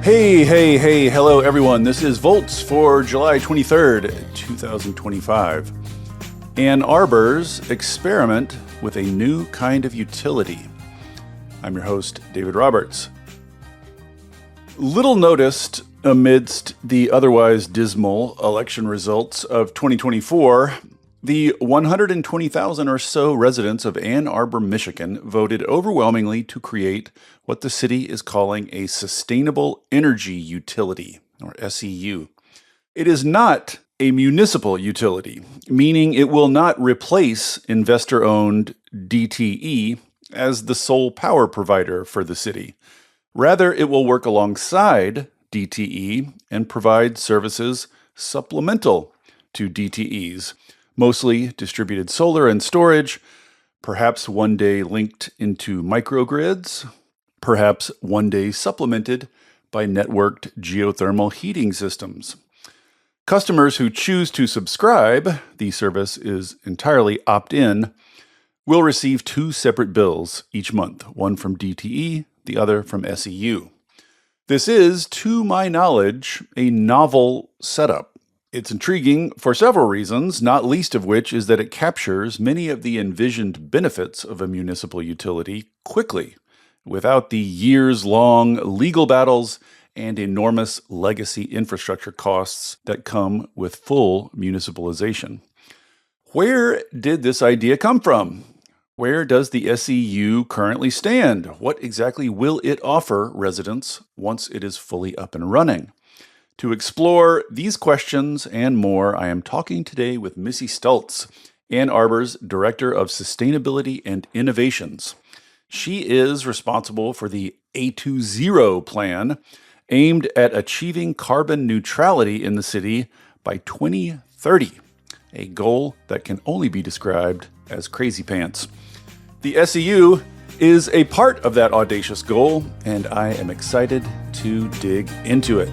Hey, hello everyone. This is Volts for July 23rd, 2025. Ann Arbor's experiment with a new kind of utility. I'm your host, David Roberts. Little noticed amidst the otherwise dismal election results of 2024, the 120,000 or so residents of Ann Arbor, Michigan voted overwhelmingly to create what the city is calling a Sustainable Energy Utility, or SEU. It is not a municipal utility, meaning it will not replace investor-owned DTE as the sole power provider for the city. Rather, it will work alongside DTE and provide services supplemental to DTEs, mostly distributed solar and storage, perhaps one day linked into microgrids, perhaps one day supplemented by networked geothermal heating systems. Customers who choose to subscribe, the service is entirely opt-in, will receive two separate bills each month, one from DTE, the other from SEU. This is, to my knowledge, a novel setup. It's intriguing for several reasons, not least of which is that it captures many of the envisioned benefits of a municipal utility quickly, without the years-long legal battles and enormous legacy infrastructure costs that come with full municipalization. Where did this idea come from? Where does the SEU currently stand? What exactly will it offer residents once it is fully up and running? To explore these questions and more, I am talking today with Missy Stults, Ann Arbor's Director of Sustainability and Innovations. She is responsible for the A20 plan, aimed at achieving carbon neutrality in the city by 2030, a goal that can only be described as crazy pants. The SEU is a part of that audacious goal, and I am excited to dig into it.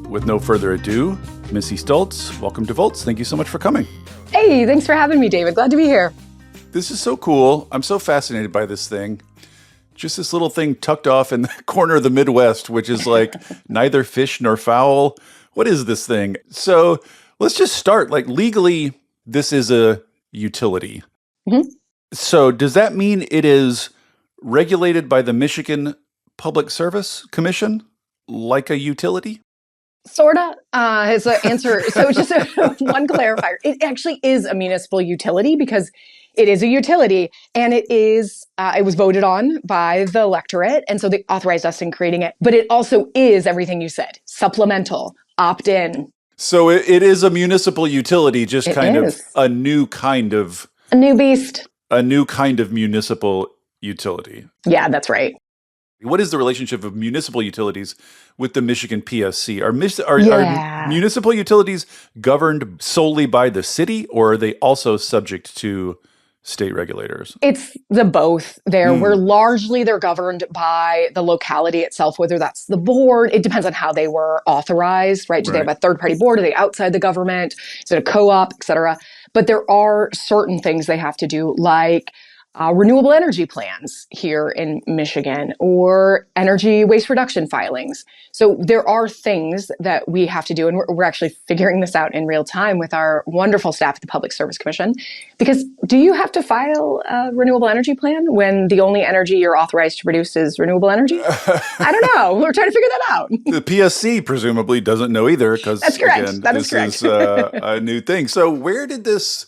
With no further ado, Missy Stults, welcome to Volts. Thank you so much for coming. Hey, thanks for having me, David. Glad to be here. This is so cool. I'm so fascinated by this thing. Just this little thing tucked off in the corner of the Midwest, which is like neither fish nor fowl. What is this thing? So let's just start. Like legally, this is a utility. Mm-hmm. So does that mean it is regulated by the Michigan Public Service Commission like a utility? Sorta is the answer. So just one clarifier. It actually is a municipal utility because it is a utility and it was voted on by the electorate. And so they authorized us in creating it. But it also is everything you said, supplemental, opt-in. So it is a municipal utility, just It kind is. of a new kind of A new beast. municipal utility. Yeah, that's right. What is the relationship of municipal utilities with the Michigan PSC? Are Yeah. municipal utilities governed solely by the city, or are they also subject to state regulators? It's the both there. They're governed by the locality itself, whether that's the board. It depends on how they were authorized, right? Do they have a third-party board? Are they outside the government? Is it a co-op, et cetera? But there are certain things they have to do, like renewable energy plans here in Michigan or energy waste reduction filings. So there are things that we have to do, and we're actually figuring this out in real time with our wonderful staff at the Public Service Commission. Because do you have to file a renewable energy plan when the only energy you're authorized to produce is renewable energy? I don't know. We're trying to figure that out. The PSC presumably doesn't know either, because That's correct. Again, That is this correct. is a new thing. So where did this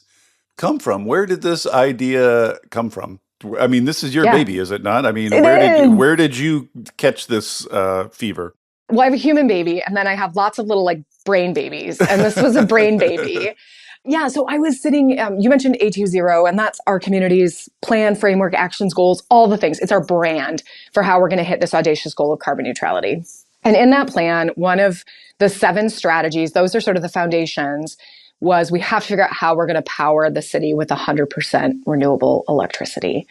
come from? Where did this idea come from? I mean, this is your baby, is it not? I mean, where did you catch this fever? Well, I have a human baby, and then I have lots of little brain babies, and this was a brain baby. Yeah, so I was sitting, you mentioned A20, and that's our community's plan, framework, actions, goals, all the things. It's our brand for how we're going to hit this audacious goal of carbon neutrality. And in that plan, one of the 7 strategies, those are sort of the foundations, was we have to figure out how we're going to power the city with 100% renewable electricity.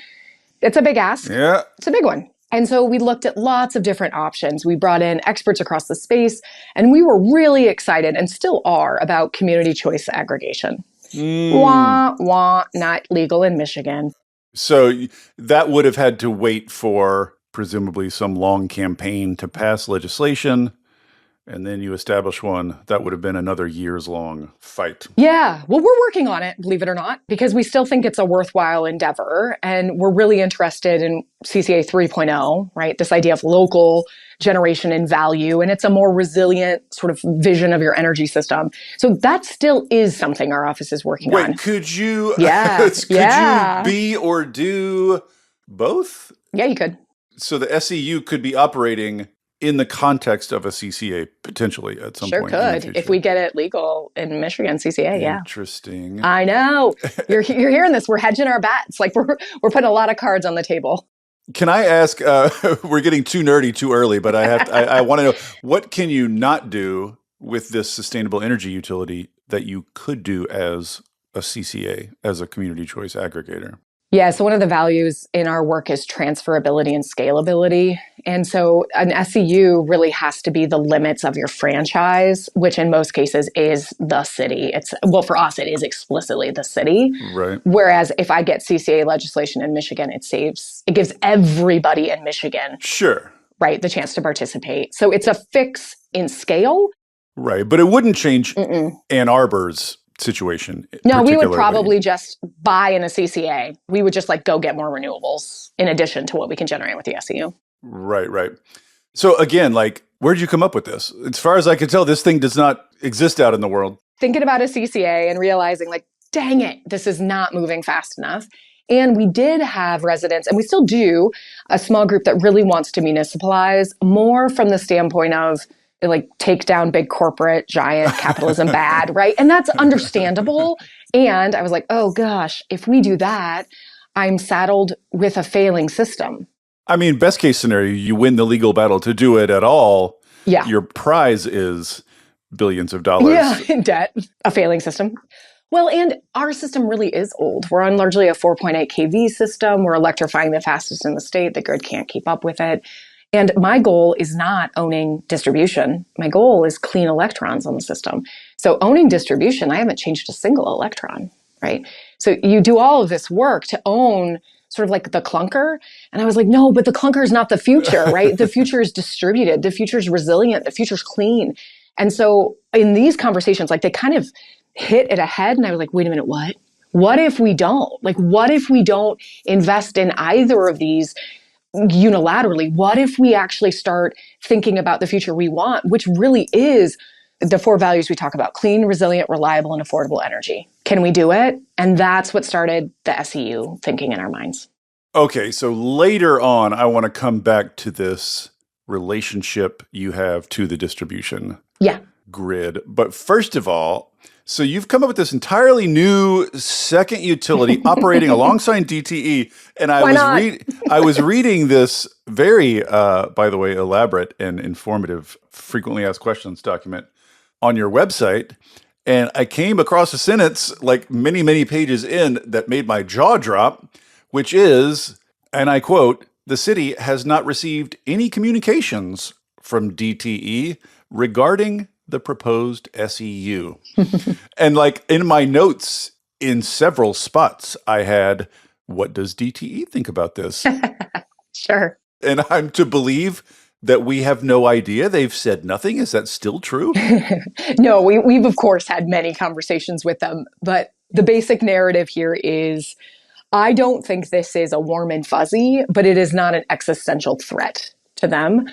It's a big ask. Yeah. It's a big one. And so we looked at lots of different options. We brought in experts across the space, and we were really excited and still are about community choice aggregation. Wah, wah, not legal in Michigan. So that would have had to wait for presumably some long campaign to pass legislation, and then you establish one. That would have been another years-long fight. Yeah. Well, we're working on it, believe it or not, because we still think it's a worthwhile endeavor. And we're really interested in CCA 3.0, right? This idea of local generation and value. And it's a more resilient sort of vision of your energy system. So that still is something our office is working on. Wait, could you, Yeah. you be or do both? Yeah, you could. So the SEU could be operating in the context of a CCA potentially at some point. Sure could. If we get it legal in Michigan, CCA, yeah. Interesting. I know. You're hearing this. We're hedging our bets. Like we're putting a lot of cards on the table. Can I ask, we're getting too nerdy too early, but I want to know, what can you not do with this sustainable energy utility that you could do as a CCA, as a community choice aggregator? Yeah, so one of the values in our work is transferability and scalability. And so an SEU really has to be the limits of your franchise, which in most cases is the city. For us, it is explicitly the city. Right. Whereas if I get CCA legislation in Michigan, it gives everybody in Michigan, sure, right, the chance to participate. So it's a fix in scale. Right, but it wouldn't change Ann Arbor's situation. No, we would probably just buy in a CCA. We would just go get more renewables in addition to what we can generate with the SEU. Right. So again, where'd you come up with this? As far as I can tell, this thing does not exist out in the world. Thinking about a CCA and realizing dang it, this is not moving fast enough. And we did have residents, and we still do, a small group that really wants to municipalize more from the standpoint of take down big corporate, giant capitalism bad, right? And that's understandable. And I was like, oh gosh, if we do that, I'm saddled with a failing system. I mean, best case scenario, you win the legal battle to do it at all. Yeah. Your prize is billions of dollars. Yeah, in debt, a failing system. Well, and our system really is old. We're on largely a 4.8 kV system. We're electrifying the fastest in the state. The grid can't keep up with it. And my goal is not owning distribution. My goal is clean electrons on the system. So owning distribution, I haven't changed a single electron, right? So you do all of this work to own sort of the clunker. And I was like, no, but the clunker is not the future, right? The future is distributed. The future is resilient. The future is clean. And so in these conversations, they kind of hit it ahead. And I was like, wait a minute, what? What if we don't? What if we don't invest in either of these unilaterally? What if we actually start thinking about the future we want, which really is the 4 values we talk about: clean, resilient, reliable, and affordable energy. Can we do it? And that's what started the SEU thinking in our minds. Okay, so later on, I want to come back to this relationship you have to the distribution grid. But first of all, so you've come up with this entirely new second utility operating alongside DTE, and I was reading this very, by the way, elaborate and informative frequently asked questions document on your website, and I came across a sentence many pages in that made my jaw drop, which is, and I quote, "The city has not received any communications from DTE regarding the proposed SEU." And in my notes in several spots, I had, what does DTE think about this? Sure. And I'm to believe that we have no idea. They've said nothing. Is that still true? No, we've of course had many conversations with them, but the basic narrative here is, I don't think this is a warm and fuzzy, but it is not an existential threat to them,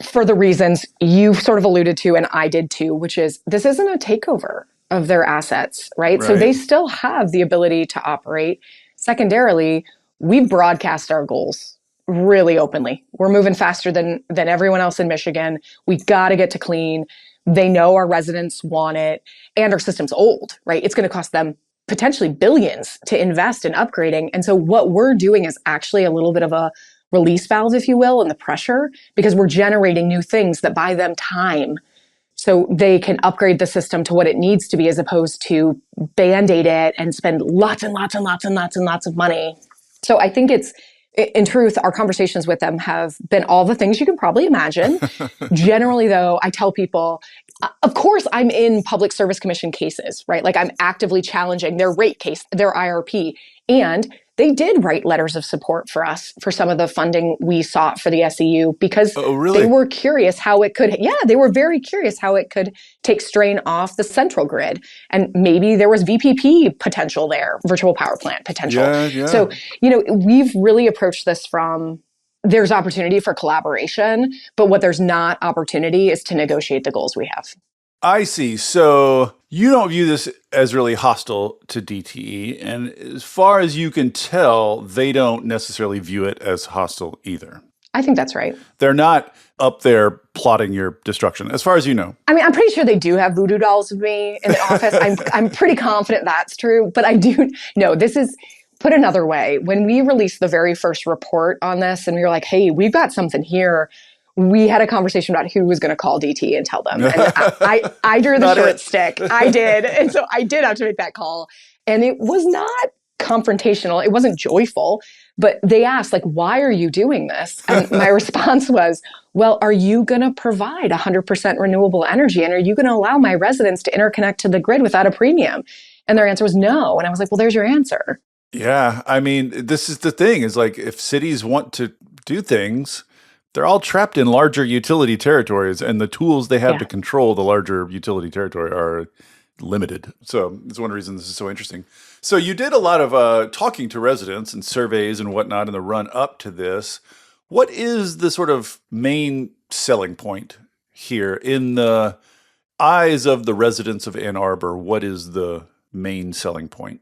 for the reasons you sort of alluded to, and I did too, which is this isn't a takeover of their assets, right? So they still have the ability to operate. Secondarily, we broadcast our goals really openly. We're moving faster than everyone else in Michigan. We got to get to clean. They know our residents want it, and our system's old, right? It's going to cost them potentially billions to invest in upgrading. And so what we're doing is actually a little bit of a release valve, if you will, in the pressure, because we're generating new things that buy them time so they can upgrade the system to what it needs to be, as opposed to band-aid it and spend lots and lots and lots and lots and lots of money. So I think it's In truth, our conversations with them have been all the things you can probably imagine. Generally, though, I tell people, of course, I'm in Public Service Commission cases, right? Like I'm actively challenging their rate case, their IRP. And they did write letters of support for us for some of the funding we sought for the SEU because Oh, really? they were curious how it could, they were very curious how it could take strain off the central grid. And maybe there was VPP potential there, virtual power plant potential. Yeah. So, we've really approached this from there's opportunity for collaboration, but what there's not opportunity is to negotiate the goals we have. I see. So you don't view this as really hostile to DTE. And as far as you can tell, they don't necessarily view it as hostile either. I think that's right. They're not up there plotting your destruction, as far as you know. I mean, I'm pretty sure they do have voodoo dolls of me in the office. I'm pretty confident that's true. But I do know this is, put another way, when we released the very first report on this and we were like, hey, we've got something here, we had a conversation about who was going to call DT and tell them. And I drew the short stick. I did. And so I did have to make that call. And it was not confrontational. It wasn't joyful. But they asked, like, why are you doing this? And my response was, well, are you going to provide 100% renewable energy? And are you going to allow my residents to interconnect to the grid without a premium? And their answer was no. And I was like, well, there's your answer. Yeah. I mean, this is the thing is like if cities want to do things, they're all trapped in larger utility territories, and the tools they have to control the larger utility territory are limited. So it's one reason this is so interesting. So you did a lot of talking to residents and surveys and whatnot in the run up to this. What is the sort of main selling point here in the eyes of the residents of Ann Arbor? What is the main selling point?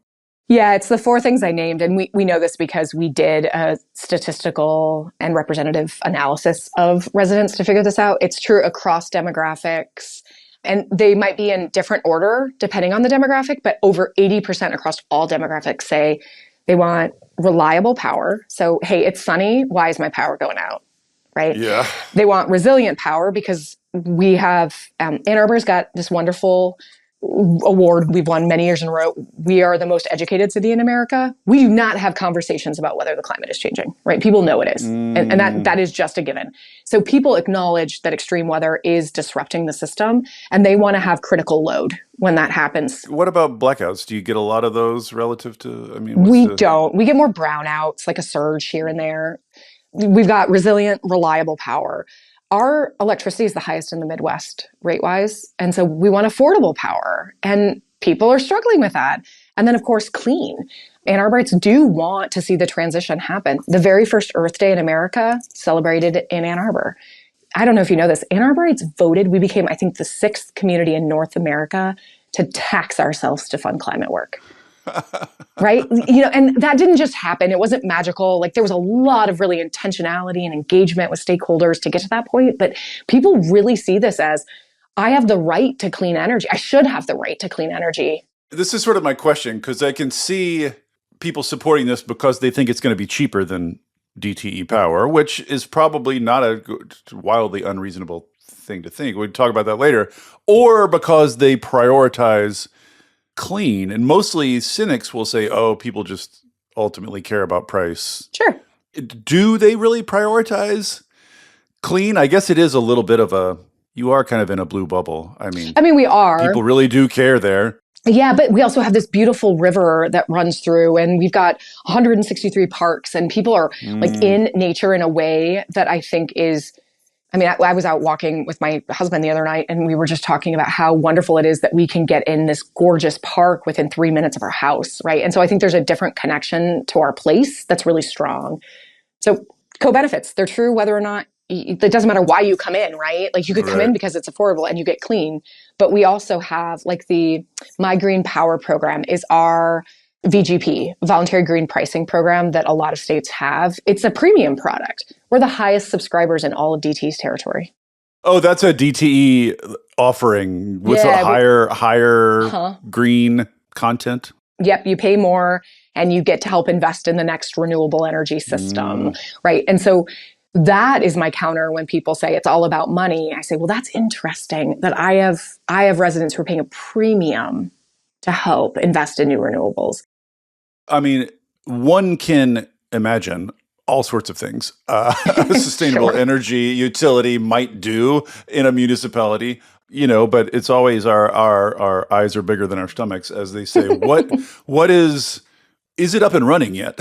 Yeah, it's the four things I named. And we know this because we did a statistical and representative analysis of residents to figure this out. It's true across demographics. And they might be in different order depending on the demographic, but over 80% across all demographics say they want reliable power. So, hey, it's sunny. Why is my power going out? Right? Yeah. They want resilient power because we have, Ann Arbor's got this wonderful award we've won many years in a row. We are the most educated city in America. We do not have conversations about whether the climate is changing, right? People know it is. And that is just a given. So people acknowledge that extreme weather is disrupting the system, and they want to have critical load when that happens. What about blackouts? Do you get a lot of those relative to, we don't. We get more brownouts, like a surge here and there. We've got resilient, reliable power. Our electricity is the highest in the Midwest rate-wise. And so we want affordable power. And people are struggling with that. And then, of course, clean. Ann Arborites do want to see the transition happen. The very first Earth Day in America celebrated in Ann Arbor. I don't know if you know this. Ann Arborites voted. We became, I think, the 6th community in North America to tax ourselves to fund climate work. Right? And that didn't just happen. It wasn't magical. Like there was a lot of really intentionality and engagement with stakeholders to get to that point. But people really see this as, I have the right to clean energy. I should have the right to clean energy. This is sort of my question, because I can see people supporting this because they think it's going to be cheaper than DTE power, which is probably not a wildly unreasonable thing to think. We'll talk about that later. Or because they prioritize clean. And mostly cynics will say, oh, people just ultimately care about price. Sure. Do they really prioritize clean? I guess it is a little bit of you are kind of in a blue bubble. I mean, we are. People really do care there. Yeah, but we also have this beautiful river that runs through, and we've got 163 parks, and people are like in nature in a way that I think is, I was out walking with my husband the other night, and we were just talking about how wonderful it is that we can get in this gorgeous park within 3 minutes of our house, right? And so I think there's a different connection to our place that's really strong. So co-benefits, they're true whether or not, it doesn't matter why you come in, right? Like you could come in because it's affordable and you get clean. But we also have like the My Green Power program is our VGP, voluntary green pricing program that a lot of states have. It's a premium product. We're the highest subscribers in all of DTE's territory. Oh, that's a DTE offering with a higher green content? Yep, you pay more and you get to help invest in the next renewable energy system, right? And so that is my counter when people say it's all about money. I say, well, that's interesting that I have residents who are paying a premium to help invest in new renewables. I mean, one can imagine all sorts of things sustainable energy utility might do in a municipality, but it's always our eyes are bigger than our stomachs, as they say. What is it up and running yet?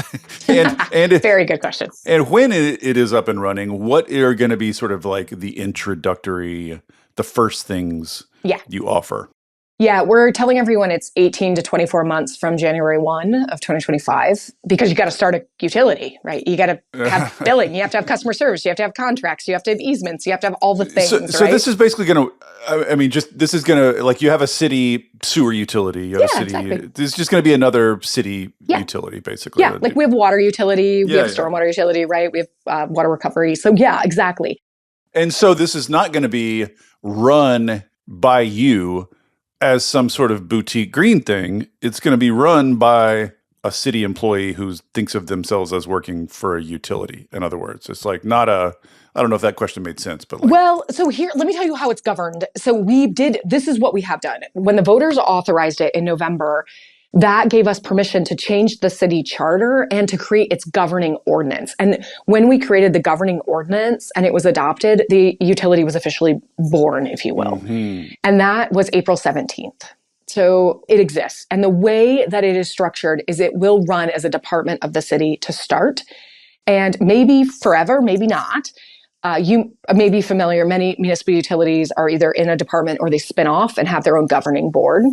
and Very good question. And when it is up and running, what are going to be sort of like the first things you offer? Yeah, we're telling everyone it's 18 to 24 months from January 1 of 2025, because you got to start a utility, right? You got to have billing, you have to have customer service, you have to have contracts, you have to have easements, you have to have all the things, So right? this is basically going to, like, you have a city sewer utility, you have a city, exactly. This is just going to be another city utility, basically. Yeah, like we have water utility, we have stormwater utility, right? We have water recovery. So yeah, exactly. And so this is not going to be run by you as some sort of boutique green thing. It's going to be run by a city employee who thinks of themselves as working for a utility. In other words, it's like I don't know if that question made sense, but well, so here, let me tell you how it's governed. So this is what we have done. When the voters authorized it in November, that gave us permission to change the city charter and to create its governing ordinance. And when we created the governing ordinance and it was adopted, the utility was officially born, if you will. Mm-hmm. And that was April 17th. So it exists. And the way that it is structured is it will run as a department of the city to start, and maybe forever, maybe not. You may be familiar, many municipal utilities are either in a department or they spin off and have their own governing board.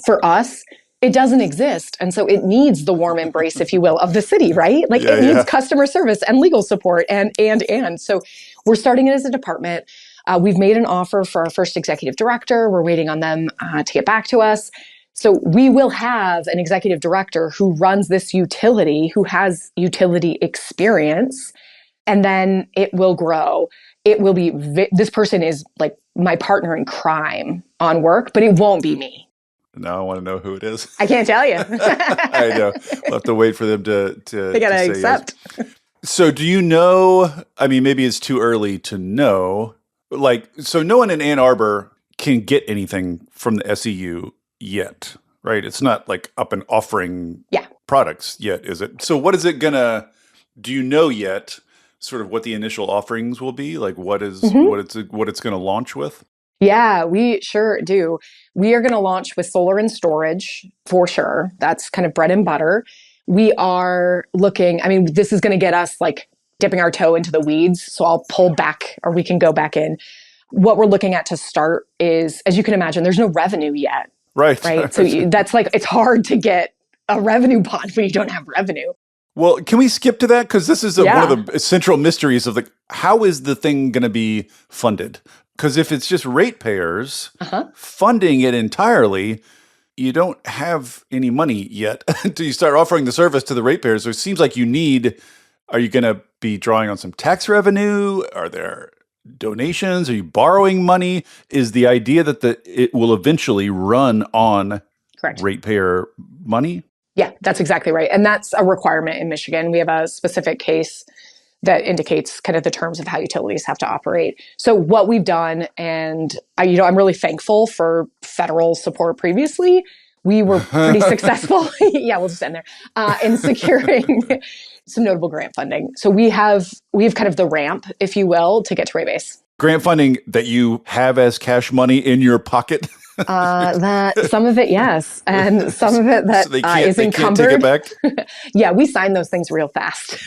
For us, it doesn't exist. And so it needs the warm embrace, if you will, of the city, right? Like it needs customer service and legal support and. So we're starting it as a department. We've made an offer for our first executive director. We're waiting on them to get back to us. So we will have an executive director who runs this utility, who has utility experience, and then it will grow. It will be, this person is like my partner in crime on work, but it won't be me. Now I want to know who it is. I can't tell you. I know. We'll have to wait for them to they got to accept. Yes. So do you know, I mean, maybe it's too early to know, so no one in Ann Arbor can get anything from the SEU yet, right? It's not like up and offering products yet, is it? So what is it do you know yet sort of what the initial offerings will be? Like what it's going to launch with? Yeah, we sure do. We are going to launch with solar and storage for sure. That's kind of bread and butter. We are looking, this is going to get us like dipping our toe into the weeds. So I'll pull back, or we can go back in. What we're looking at to start is, as you can imagine, there's no revenue yet. Right. So that's like, it's hard to get a revenue bond when you don't have revenue. Well, can we skip to that? Because this is one of the central mysteries of how is the thing going to be funded? Because if it's just ratepayers funding it entirely, you don't have any money yet until you start offering the service to the ratepayers. So it seems like are you going to be drawing on some tax revenue? Are there donations? Are you borrowing money? Is the idea that it will eventually run on ratepayer money? Yeah, that's exactly right. And that's a requirement in Michigan. We have a specific case that indicates kind of the terms of how utilities have to operate. So what we've done, and I'm really thankful for federal support previously. We were pretty successful. Yeah, we'll just end there in securing some notable grant funding. So we have kind of the ramp, if you will, to get to rate base. Grant funding that you have as cash money in your pocket? That some of it, yes, and some of it that is encumbered. Can't take it back? Yeah, we signed those things real fast.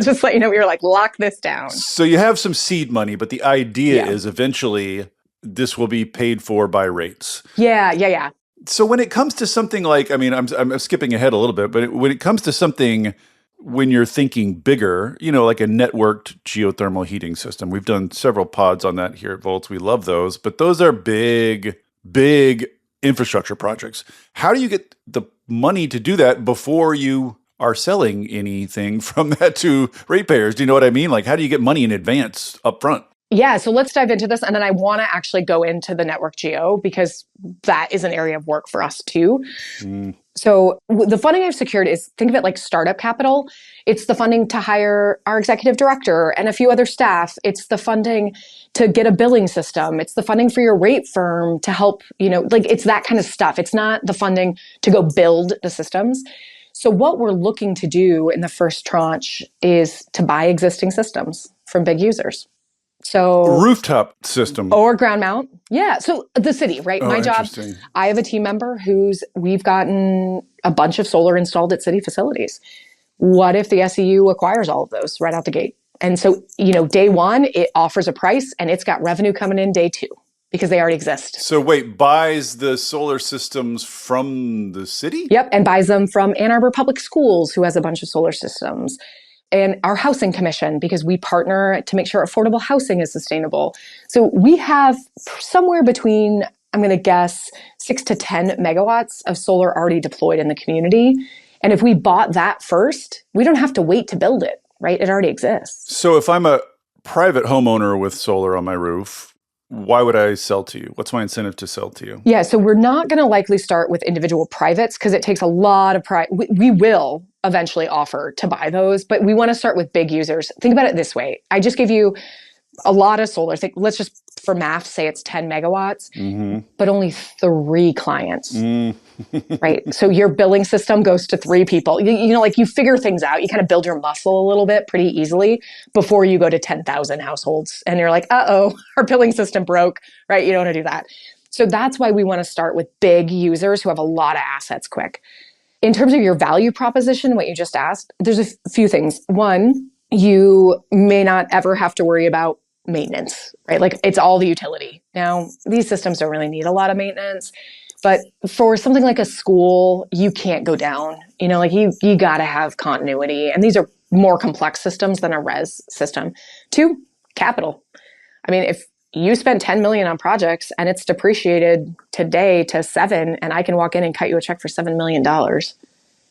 Just let you know, we were like, lock this down. So you have some seed money, but the idea is eventually this will be paid for by rates. Yeah. So when it comes to something like, I'm skipping ahead a little bit, but when it comes to something, when you're thinking bigger, like a networked geothermal heating system, we've done several pods on that here at Volts. We love those, but those are big infrastructure projects. How do you get the money to do that before you are selling anything from that to ratepayers? Do you know what I mean? Like, how do you get money in advance up front? Yeah, so let's dive into this. And then I want to actually go into the network geo, because that is an area of work for us too. So the funding I've secured is, think of it like startup capital. It's the funding to hire our executive director and a few other staff. It's the funding to get a billing system. It's the funding for your rate firm to help, it's that kind of stuff. It's not the funding to go build the systems. So what we're looking to do in the first tranche is to buy existing systems from big users. So Rooftop system. or ground mount. Yeah. So the city, right? Oh, My job, interesting. I have a team member we've gotten a bunch of solar installed at city facilities. What if the SEU acquires all of those right out the gate? And so, day one, it offers a price and it's got revenue coming in day two because they already exist. So wait, buys the solar systems from the city? Yep. And buys them from Ann Arbor Public Schools, who has a bunch of solar systems. And our housing commission, because we partner to make sure affordable housing is sustainable. So we have somewhere between, I'm going to guess, 6 to 10 megawatts of solar already deployed in the community. And if we bought that first, we don't have to wait to build it, right? It already exists. So if I'm a private homeowner with solar on my roof, why would I sell to you? What's my incentive to sell to you? Yeah, so we're not going to likely start with individual privates because it takes a lot of pride. We will eventually offer to buy those, but we want to start with big users. Think about it this way. I just gave you a lot of solar. Let's just, for math, say it's 10 megawatts, but only 3 clients, right? So your billing system goes to 3 people. You figure things out. You kind of build your muscle a little bit pretty easily before you go to 10,000 households. And you're like, our billing system broke, right? You don't want to do that. So that's why we want to start with big users who have a lot of assets quick. In terms of your value proposition, what you just asked, there's a few things. One, you may not ever have to worry about maintenance, right? Like it's all the utility. Now, these systems don't really need a lot of maintenance, but for something like a school, you can't go down. You got to have continuity. And these are more complex systems than a res system. 2, capital. I mean, if you spent 10 million on projects and it's depreciated today to 7, and I can walk in and cut you a check for $7 million,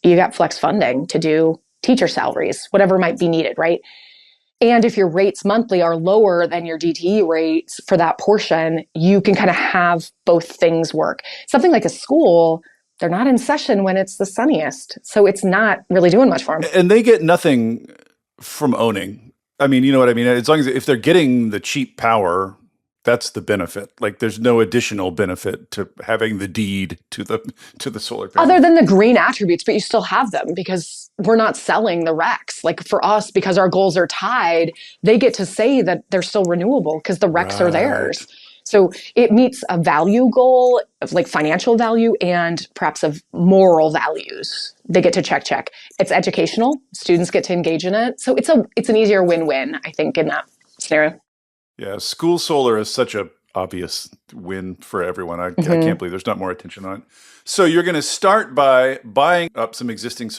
you got flex funding to do teacher salaries, whatever might be needed, right? And if your rates monthly are lower than your DTE rates for that portion, you can kind of have both things work. Something like a school, they're not in session when it's the sunniest. So it's not really doing much for them. And they get nothing from owning. I mean, you know what I mean? As long as if they're getting the cheap power, that's the benefit. Like there's no additional benefit to having the deed to the solar panel. Other than the green attributes, but you still have them because we're not selling the RECs. Like for us, because our goals are tied, they get to say that they're still renewable because the RECs are theirs. So it meets a value goal of like financial value and perhaps of moral values. They get to check. It's educational. Students get to engage in it. So it's an easier win-win, I think, in that scenario. Yeah, school solar is such a obvious win for everyone. I can't believe there's not more attention on it. So you're going to start by buying up some existing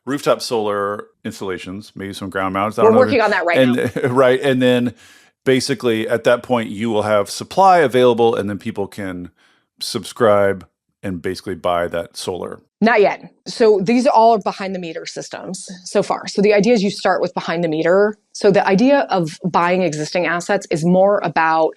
rooftop solar installations, maybe some ground mounts. We're working on that now. Right. And then basically at that point you will have supply available and then people can subscribe and basically buy that solar. Not yet. So these are all behind the meter systems so far. So the idea is you start with behind the meter. So the idea of buying existing assets is more about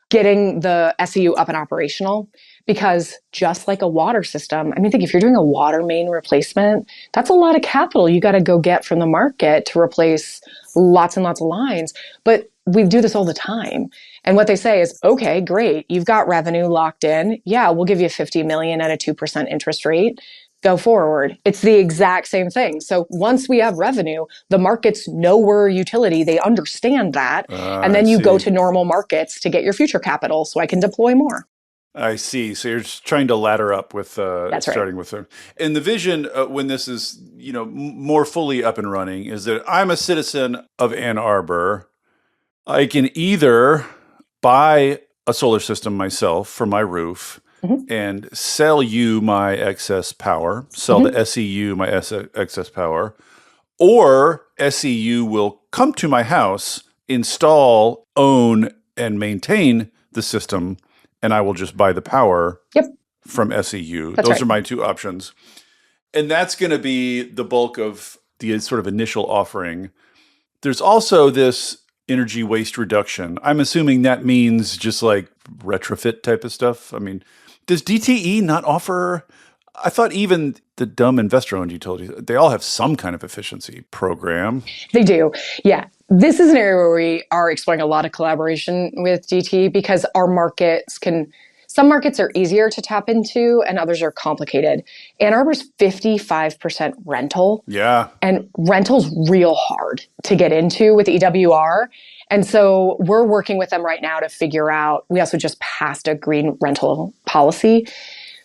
getting the SEU up and operational, because just like a water system, I mean, think if you're doing a water main replacement, that's a lot of capital you got to go get from the market to replace lots and lots of lines. But we do this all the time. And what they say is, okay, great. You've got revenue locked in. Yeah, we'll give you 50 million at a 2% interest rate. Go forward. It's the exact same thing. So once we have revenue, the markets know we're a utility. They understand that. And then you go to normal markets to get your future capital so I can deploy more. I see. So you're just trying to ladder up with starting with her. And the vision when this is, more fully up and running is that I'm a citizen of Ann Arbor. I can either buy a solar system myself for my roof and sell you my excess power, sell the SEU my excess power, or SEU will come to my house, install, own, and maintain the system, and I will just buy the power from SEU. Those are my 2 options. And that's going to be the bulk of the sort of initial offering. There's also this energy waste reduction. I'm assuming that means just like retrofit type of stuff. I mean, does DTE not offer, I thought even the dumb investor-owned utilities, they all have some kind of efficiency program. They do. Yeah. This is an area where we are exploring a lot of collaboration with DTE because our markets can Some markets are easier to tap into and others are complicated. Ann Arbor's 55% rental. Yeah. And rental's real hard to get into with EWR. And so we're working with them right now to figure out, we also just passed a green rental policy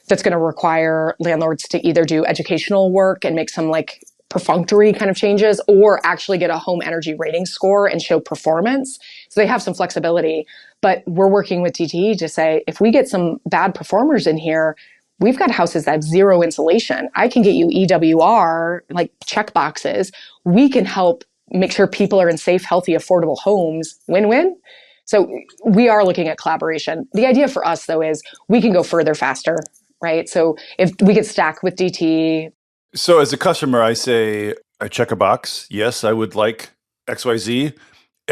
that's going to require landlords to either do educational work and make some like perfunctory kind of changes or actually get a home energy rating score and show performance. So they have some flexibility, but we're working with DTE to say, if we get some bad performers in here, we've got houses that have zero insulation. I can get you EWR, like check boxes. We can help make sure people are in safe, healthy, affordable homes. Win-win. So we are looking at collaboration. The idea for us, though, is we can go further faster, right? So if we could stack with DTE. So as a customer, I say, I check a box. Yes, I would like XYZ.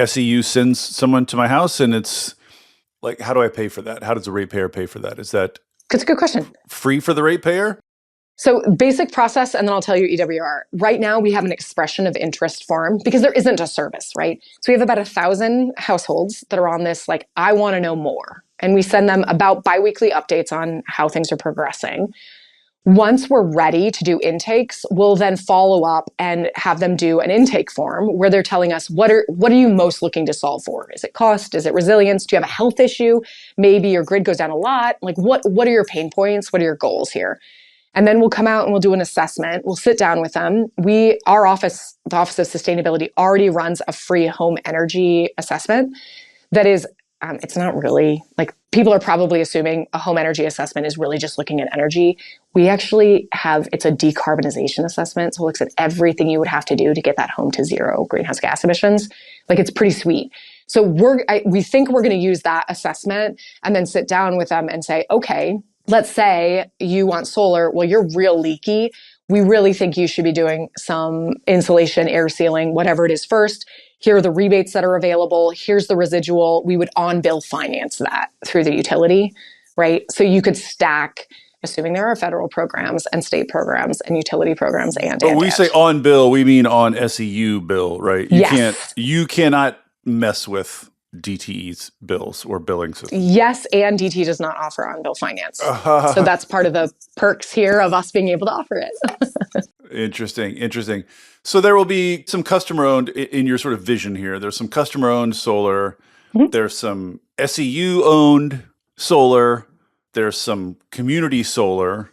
SEU sends someone to my house, and it's like, how do I pay for that? How does a ratepayer pay for that? Is that That's a good question. free for the ratepayer? So basic process, and then I'll tell you EWR. Right now, we have an expression of interest form because there isn't a service, right? So we have about 1,000 households that are on this, like, I want to know more. And we send them about biweekly updates on how things are progressing. Once we're ready to do intakes, we'll then follow up and have them do an intake form where they're telling us, what are you most looking to solve for? Is it cost? Is it resilience? Do you have a health issue? Maybe your grid goes down a lot. Like, what are your pain points? What are your goals here? And then we'll come out and we'll do an assessment. We'll sit down with them. Our office, the Office of Sustainability, already runs a free home energy assessment that is, it's not really, like, people are probably assuming a home energy assessment is really just looking at energy. We actually it's a decarbonization assessment. So it looks at everything you would have to do to get that home to zero greenhouse gas emissions. Like, it's pretty sweet. So we think we're going to use that assessment and then sit down with them and say, okay, let's say you want solar. Well, you're real leaky. We really think you should be doing some insulation, air sealing, whatever it is first. Here are the rebates that are available. Here's the residual. We would on-bill finance that through the utility, right? So you could stack, assuming there are federal programs and state programs and utility programs and. When we say on bill, we mean on SEU bill, right? You cannot mess with DTE's bills or billing system. Yes, and DTE does not offer on-bill finance. So that's part of the perks here of us being able to offer it. Interesting. So there will be some customer-owned, in your sort of vision here, there's some customer-owned solar, there's some SEU-owned solar, there's some community solar,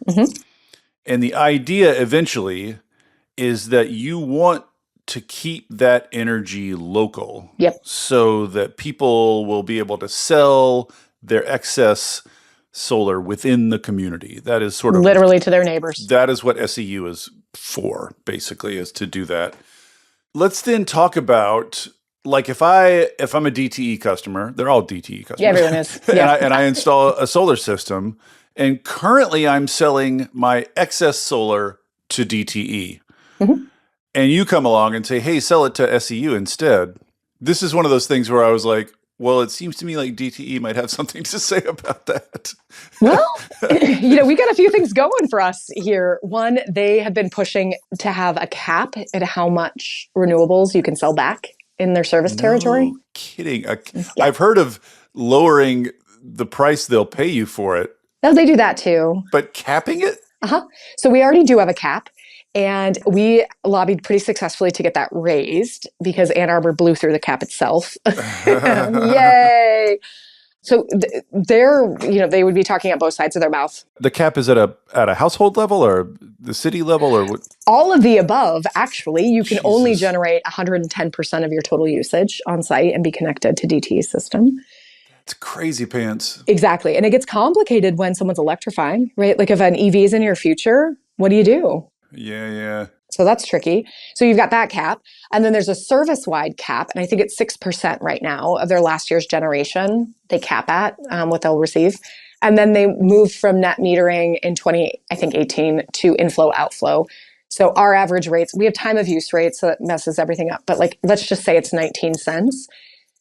and the idea eventually is that you want to keep that energy local. Yep. So that people will be able to sell their excess solar within the community. That is sort of literally to their neighbors. That is what SEU is for, basically, is to do that. Let's then talk about, like, if I'm a DTE customer, they're all DTE customers. Yeah, everyone is. Yeah. and I install a solar system, and currently I'm selling my excess solar to DTE. And you come along and say, hey, sell it to SEU instead. This is one of those things where I was like, well, it seems to me like DTE might have something to say about that. Well, we got a few things going for us here. One, they have been pushing to have a cap at how much renewables you can sell back in their service territory. No kidding. I've heard of lowering the price they'll pay you for it. No, they do that too. But capping it? So we already do have a cap. And we lobbied pretty successfully to get that raised because Ann Arbor blew through the cap itself. Yay! So they would be talking at both sides of their mouth. The cap is at a household level or the city level or what? All of the above, actually. You can only generate 110% of your total usage on site and be connected to DTE's system. It's crazy pants. Exactly. And it gets complicated when someone's electrifying, right? Like if an EV is in your future, what do you do? Yeah. So that's tricky. So you've got that cap. And then there's a service-wide cap. And I think it's 6% right now of their last year's generation. They cap at what they'll receive. And then they moved from net metering in 2018 to inflow-outflow. So our average rates, we have time of use rates, so that messes everything up. But like, let's just say it's 19 cents.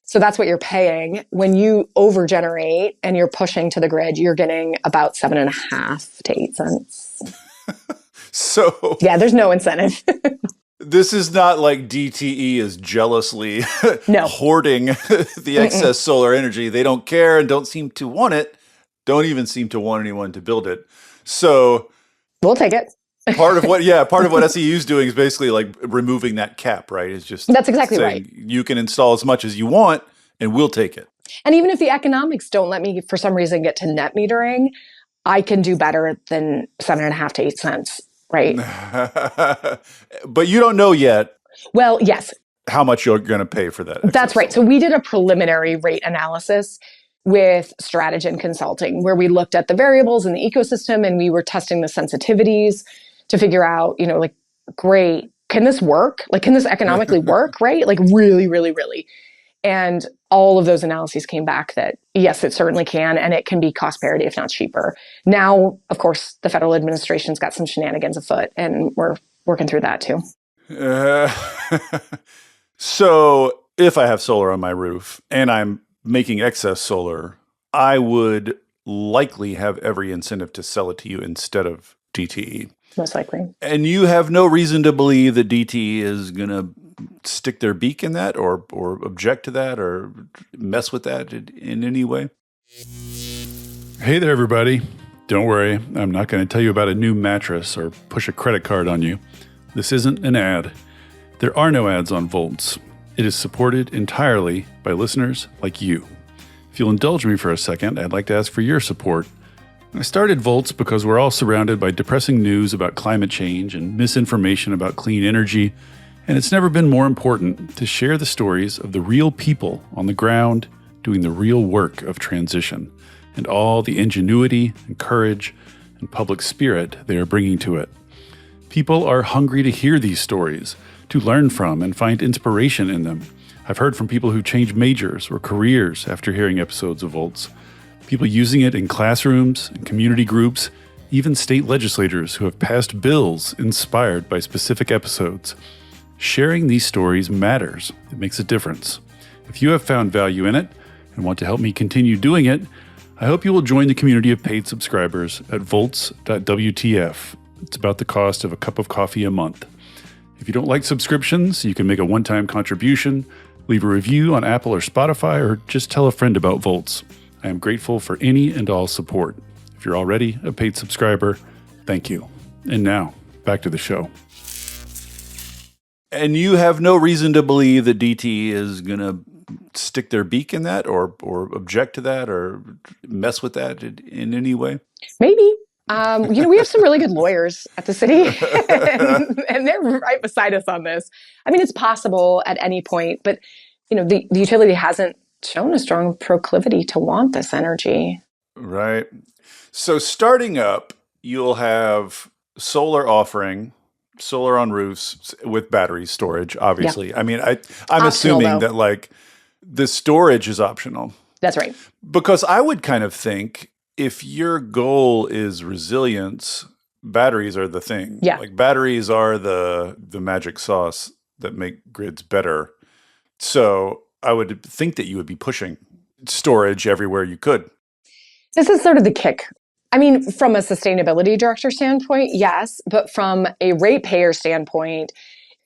So that's what you're paying. When you over-generate and you're pushing to the grid, you're getting about 7.5 to 8 cents. So yeah, there's no incentive. This is not like DTE is jealously hoarding the excess solar energy. They don't care and don't seem to want it. don't even seem to want anyone to build it. So we'll take it. part of what SEU is doing is basically like removing that cap, right? It's just that's exactly saying right. You can install as much as you want and we'll take it. And even if the economics don't let me, for some reason, get to net metering, I can do better than 7.5 to 8 cents, right? But you don't know yet. Well, yes. How much you're going to pay for that. That's right. So we did a preliminary rate analysis with Stratogen Consulting, where we looked at the variables in the ecosystem and we were testing the sensitivities to figure out, like, great, can this work? Like, can this economically work, right? Like, really, really, really. And all of those analyses came back that, yes, it certainly can, and it can be cost parity, if not cheaper. Now, of course, the federal administration's got some shenanigans afoot, and we're working through that too. So if I have solar on my roof and I'm making excess solar, I would likely have every incentive to sell it to you instead of DTE. Most likely. And you have no reason to believe that DTE is going to stick their beak in that or object to that or mess with that in any way? Hey there, everybody. Don't worry. I'm not going to tell you about a new mattress or push a credit card on you. This isn't an ad. There are no ads on Volts. It is supported entirely by listeners like you. If you'll indulge me for a second, I'd like to ask for your support. I started Volts because we're all surrounded by depressing news about climate change and misinformation about clean energy, and it's never been more important to share the stories of the real people on the ground doing the real work of transition and all the ingenuity and courage and public spirit they are bringing to it. People are hungry to hear these stories, to learn from and find inspiration in them. I've heard from people who changed majors or careers after hearing episodes of Volts. People using it in classrooms, in community groups, even state legislators who have passed bills inspired by specific episodes. Sharing these stories matters. It makes a difference. If you have found value in it and want to help me continue doing it, I hope you will join the community of paid subscribers at volts.wtf. It's about the cost of a cup of coffee a month. If you don't like subscriptions, you can make a one-time contribution, leave a review on Apple or Spotify, or just tell a friend about Volts. I am grateful for any and all support. If you're already a paid subscriber, thank you. And now, back to the show. And you have no reason to believe that DT is going to stick their beak in that or object to that or mess with that in any way? Maybe. We have some really good lawyers at the city, and they're right beside us on this. I mean, it's possible at any point, but the utility hasn't shown a strong proclivity to want this energy. Right. So starting up, you'll have solar offering, solar on roofs with battery storage, obviously. Yeah. I mean, I'm assuming that like the storage is optional. That's right. Because I would kind of think if your goal is resilience, batteries are the thing. Yeah. Like batteries are the magic sauce that make grids better. So I would think that you would be pushing storage everywhere you could. This is sort of the kick. I mean, from a sustainability director standpoint, yes. But from a ratepayer standpoint,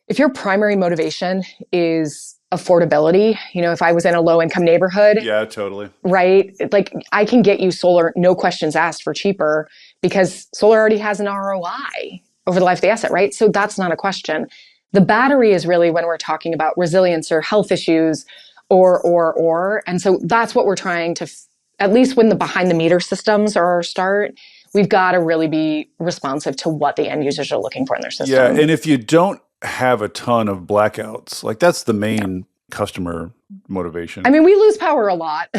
if your primary motivation is affordability, if I was in a low income neighborhood. Yeah, totally. Right? Like I can get you solar, no questions asked, for cheaper because solar already has an ROI over the life of the asset, right? So that's not a question. The battery is really when we're talking about resilience or health issues or. And so that's what we're trying to, at least when the behind the meter systems are our start, we've got to really be responsive to what the end users are looking for in their system. Yeah. And if you don't have a ton of blackouts, like that's the main customer motivation. I mean, we lose power a lot.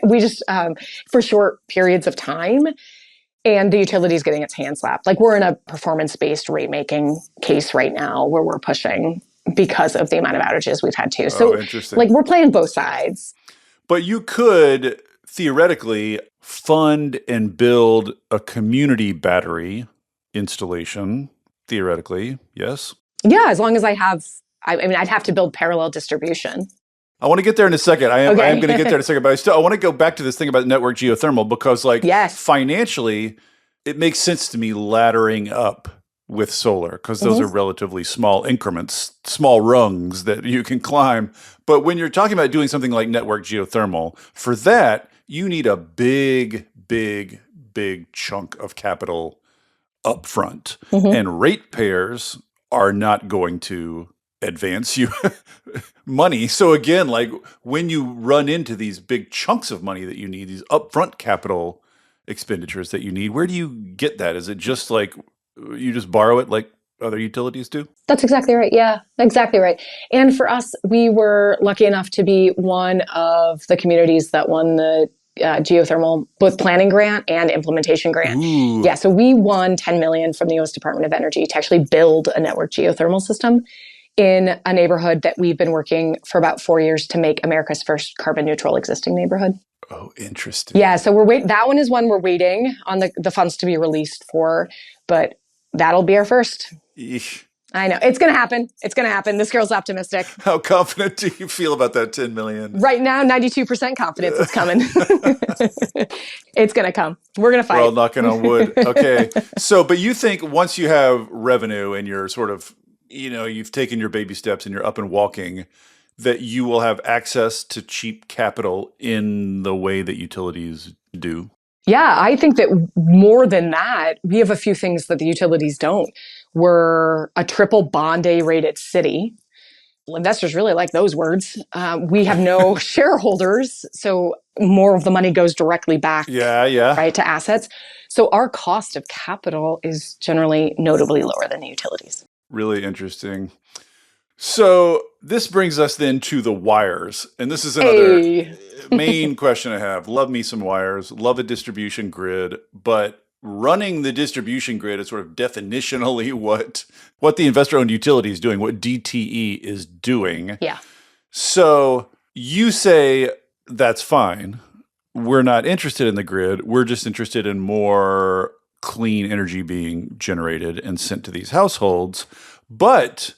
We just, for short periods of time. And the utility is getting its hand slapped. Like we're in a performance-based rate making case right now where we're pushing because of the amount of outages we've had too. So like we're playing both sides. But you could theoretically fund and build a community battery installation, theoretically, yes? Yeah, as long as I mean, I'd have to build parallel distribution. I want to get there in a second. I am going to get there in a second, but I want to go back to this thing about network geothermal because financially, it makes sense to me laddering up with solar because those are relatively small increments, small rungs that you can climb. But when you're talking about doing something like network geothermal, for that, you need a big big, big chunk of capital up front. Mhm. And ratepayers are not going to advance you money. So again, like when you run into these big chunks of money that you need, these upfront capital expenditures that you need, where do you get that? Is it just like you just borrow it like other utilities do? That's exactly right. Yeah, exactly right. And for us, we were lucky enough to be one of the communities that won the geothermal both planning grant and implementation grant. Ooh. Yeah, so we won 10 million from the U.S. Department of Energy to actually build a network geothermal system in a neighborhood that we've been working for about 4 years to make America's first carbon neutral existing neighborhood. Oh, interesting. Yeah, so that one is one we're waiting on the funds to be released for, but that'll be our first. Eesh. I know. It's going to happen. It's going to happen. This girl's optimistic. How confident do you feel about that 10 million? Right now, 92% confidence it's coming. It's going to come. We're going to fight. We're all knocking on wood. Okay. So, but you think once you have revenue and you're sort of, you've taken your baby steps and you're up and walking, that you will have access to cheap capital in the way that utilities do? Yeah, I think that more than that, we have a few things that the utilities don't. We're a triple bond A rated city. Investors really like those words. We have no shareholders, so more of the money goes directly back right, to assets. So our cost of capital is generally notably lower than the utilities. Really interesting. So this brings us then to the wires. And this is another main question I have. Love me some wires, love a distribution grid, but running the distribution grid is sort of definitionally what the investor-owned utility is doing, what DTE is doing. Yeah. So you say that's fine. We're not interested in the grid. We're just interested in more clean energy being generated and sent to these households. But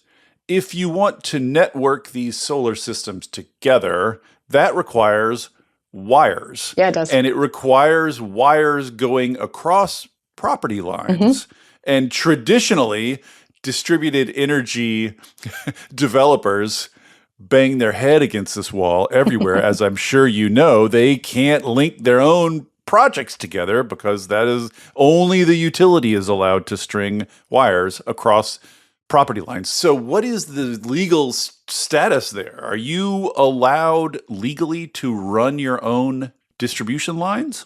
if you want to network these solar systems together, that requires wires. Yeah, it does. And it requires wires going across property lines. Mm-hmm. And traditionally, distributed energy developers bang their head against this wall everywhere. As I'm sure you know, they can't link their own projects together because that is only the utility is allowed to string wires across property lines. So what is the legal status there? Are you allowed legally to run your own distribution lines?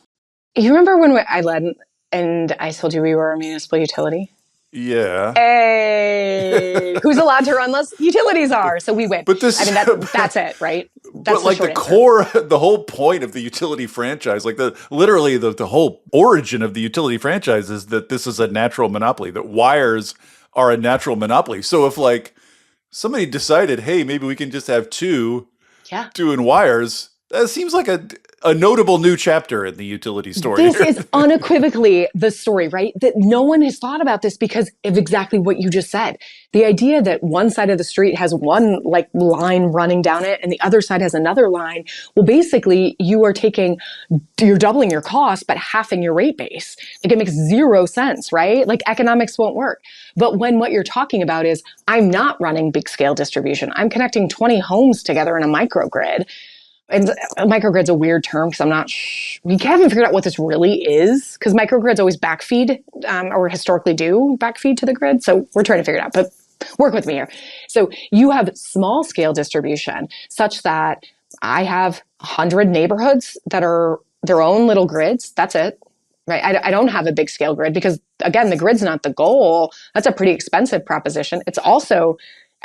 You remember when I led and I told you we were a municipal utility? Yeah. Hey, who's allowed to run those? Utilities are. So we win. But that's it, right? That's but the core, the whole point of the utility franchise, like the whole origin of the utility franchise is that this is a natural monopoly, that wires are a natural monopoly. So if like somebody decided, hey, maybe we can just have two doing wires, that seems like a notable new chapter in the utility story. This is unequivocally the story, right? That no one has thought about this because of exactly what you just said. The idea that one side of the street has one like line running down it and the other side has another line. Well, basically you're doubling your cost, but halving your rate base. Like it makes zero sense, right? Like economics won't work. But when what you're talking about is I'm not running big scale distribution. I'm connecting 20 homes together in a microgrid. And microgrid's a weird term because we haven't figured out what this really is because microgrids always backfeed or historically do backfeed to the grid. So we're trying to figure it out, but work with me here. So you have small scale distribution such that I have 100 neighborhoods that are their own little grids. That's it, right? I don't have a big scale grid because again, the grid's not the goal. That's a pretty expensive proposition. It's also,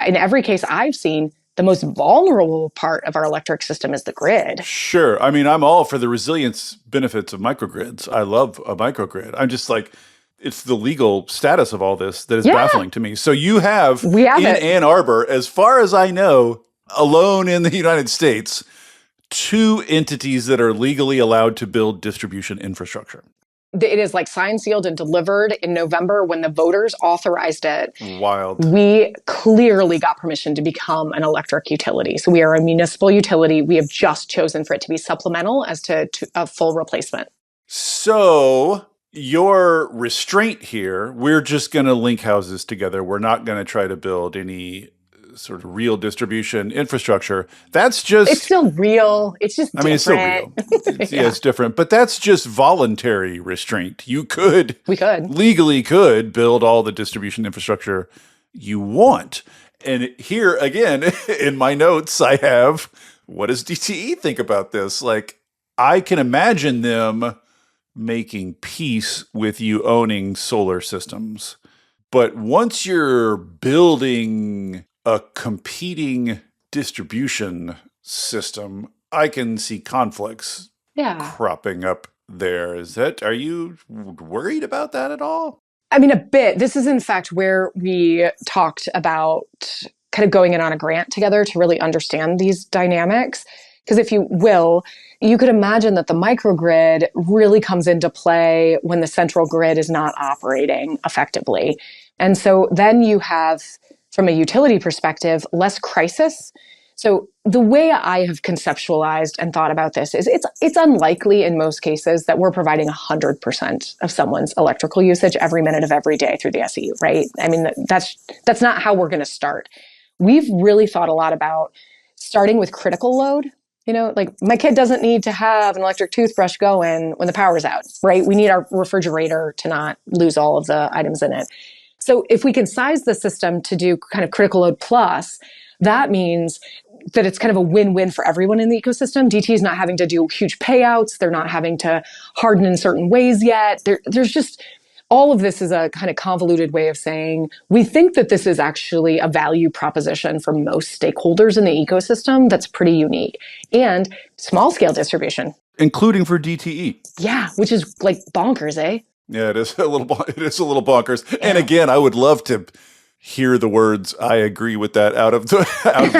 in every case I've seen, the most vulnerable part of our electric system is the grid. Sure. I mean, I'm all for the resilience benefits of microgrids. I love a microgrid. I'm just like, it's the legal status of all this that is baffling to me. So you have Ann Arbor, as far as I know, alone in the United States, 2 entities that are legally allowed to build distribution infrastructure. It is like signed, sealed, and delivered in November when the voters authorized it. Wild. We clearly got permission to become an electric utility. So we are a municipal utility. We have just chosen for it to be supplemental as to a full replacement. So your restraint here, we're just going to link houses together. We're not going to try to build any sort of real distribution infrastructure. That's just... It's still real. It's just different. It's still real. It's different. But that's just voluntary restraint. We could legally build all the distribution infrastructure you want. And here, again, in my notes, I have, what does DTE think about this? Like, I can imagine them making peace with you owning solar systems. But once you're building a competing distribution system, I can see conflicts cropping up there. Are you worried about that at all? I mean, a bit. This is, in fact, where we talked about kind of going in on a grant together to really understand these dynamics. Because if you will, you could imagine that the microgrid really comes into play when the central grid is not operating effectively. And so then you have, from a utility perspective, less crisis. So the way I have conceptualized and thought about this is it's unlikely in most cases that we're providing 100% of someone's electrical usage every minute of every day through the SEU, right? I mean, that's not how we're going to start. We've really thought a lot about starting with critical load. You know, like my kid doesn't need to have an electric toothbrush going when the power's out, right? We need our refrigerator to not lose all of the items in it. So if we can size the system to do kind of critical load plus, that means that it's kind of a win-win for everyone in the ecosystem. DT is not having to do huge payouts. They're not having to harden in certain ways yet. There's just, all of this is a kind of convoluted way of saying, we think that this is actually a value proposition for most stakeholders in the ecosystem that's pretty unique. And small scale distribution. Including for DTE. Yeah, which is like bonkers, eh? Yeah, it is a little bonkers. Yeah. And again, I would love to hear the words "I agree with that" out of the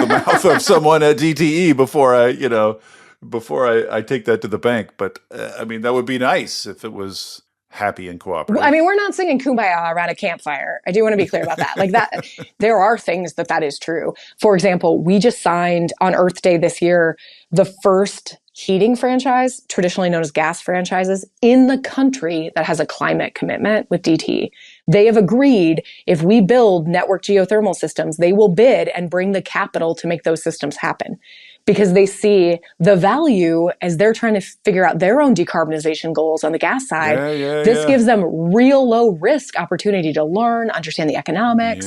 mouth of someone at DTE before I take that to the bank. But I mean, that would be nice if it was happy and cooperative. I mean, we're not singing Kumbaya around a campfire. I do want to be clear about that. Like that, there are things that is true. For example, we just signed on Earth Day this year the first heating franchise, traditionally known as gas franchises, in the country that has a climate commitment with DTE. They have agreed if we build network geothermal systems, they will bid and bring the capital to make those systems happen. Because they see the value as they're trying to figure out their own decarbonization goals on the gas side. This gives them real low risk opportunity to learn, understand the economics,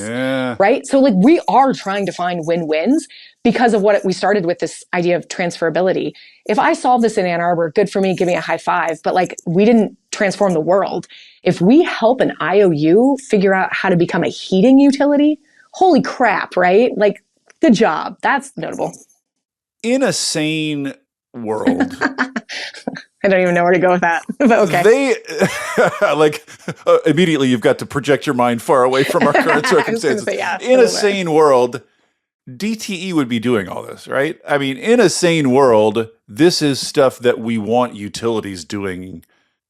right? So like we are trying to find win-wins because of what we started with, this idea of transferability. If I solve this in Ann Arbor, good for me, give me a high five. But like we didn't transform the world. If we help an IOU figure out how to become a heating utility, holy crap, right? Like good job. That's notable. In a sane world, I don't even know where to go with that, but okay. Immediately you've got to project your mind far away from our current circumstances. In a sane world, DTE would be doing all this, right? I mean, in a sane world, this is stuff that we want utilities doing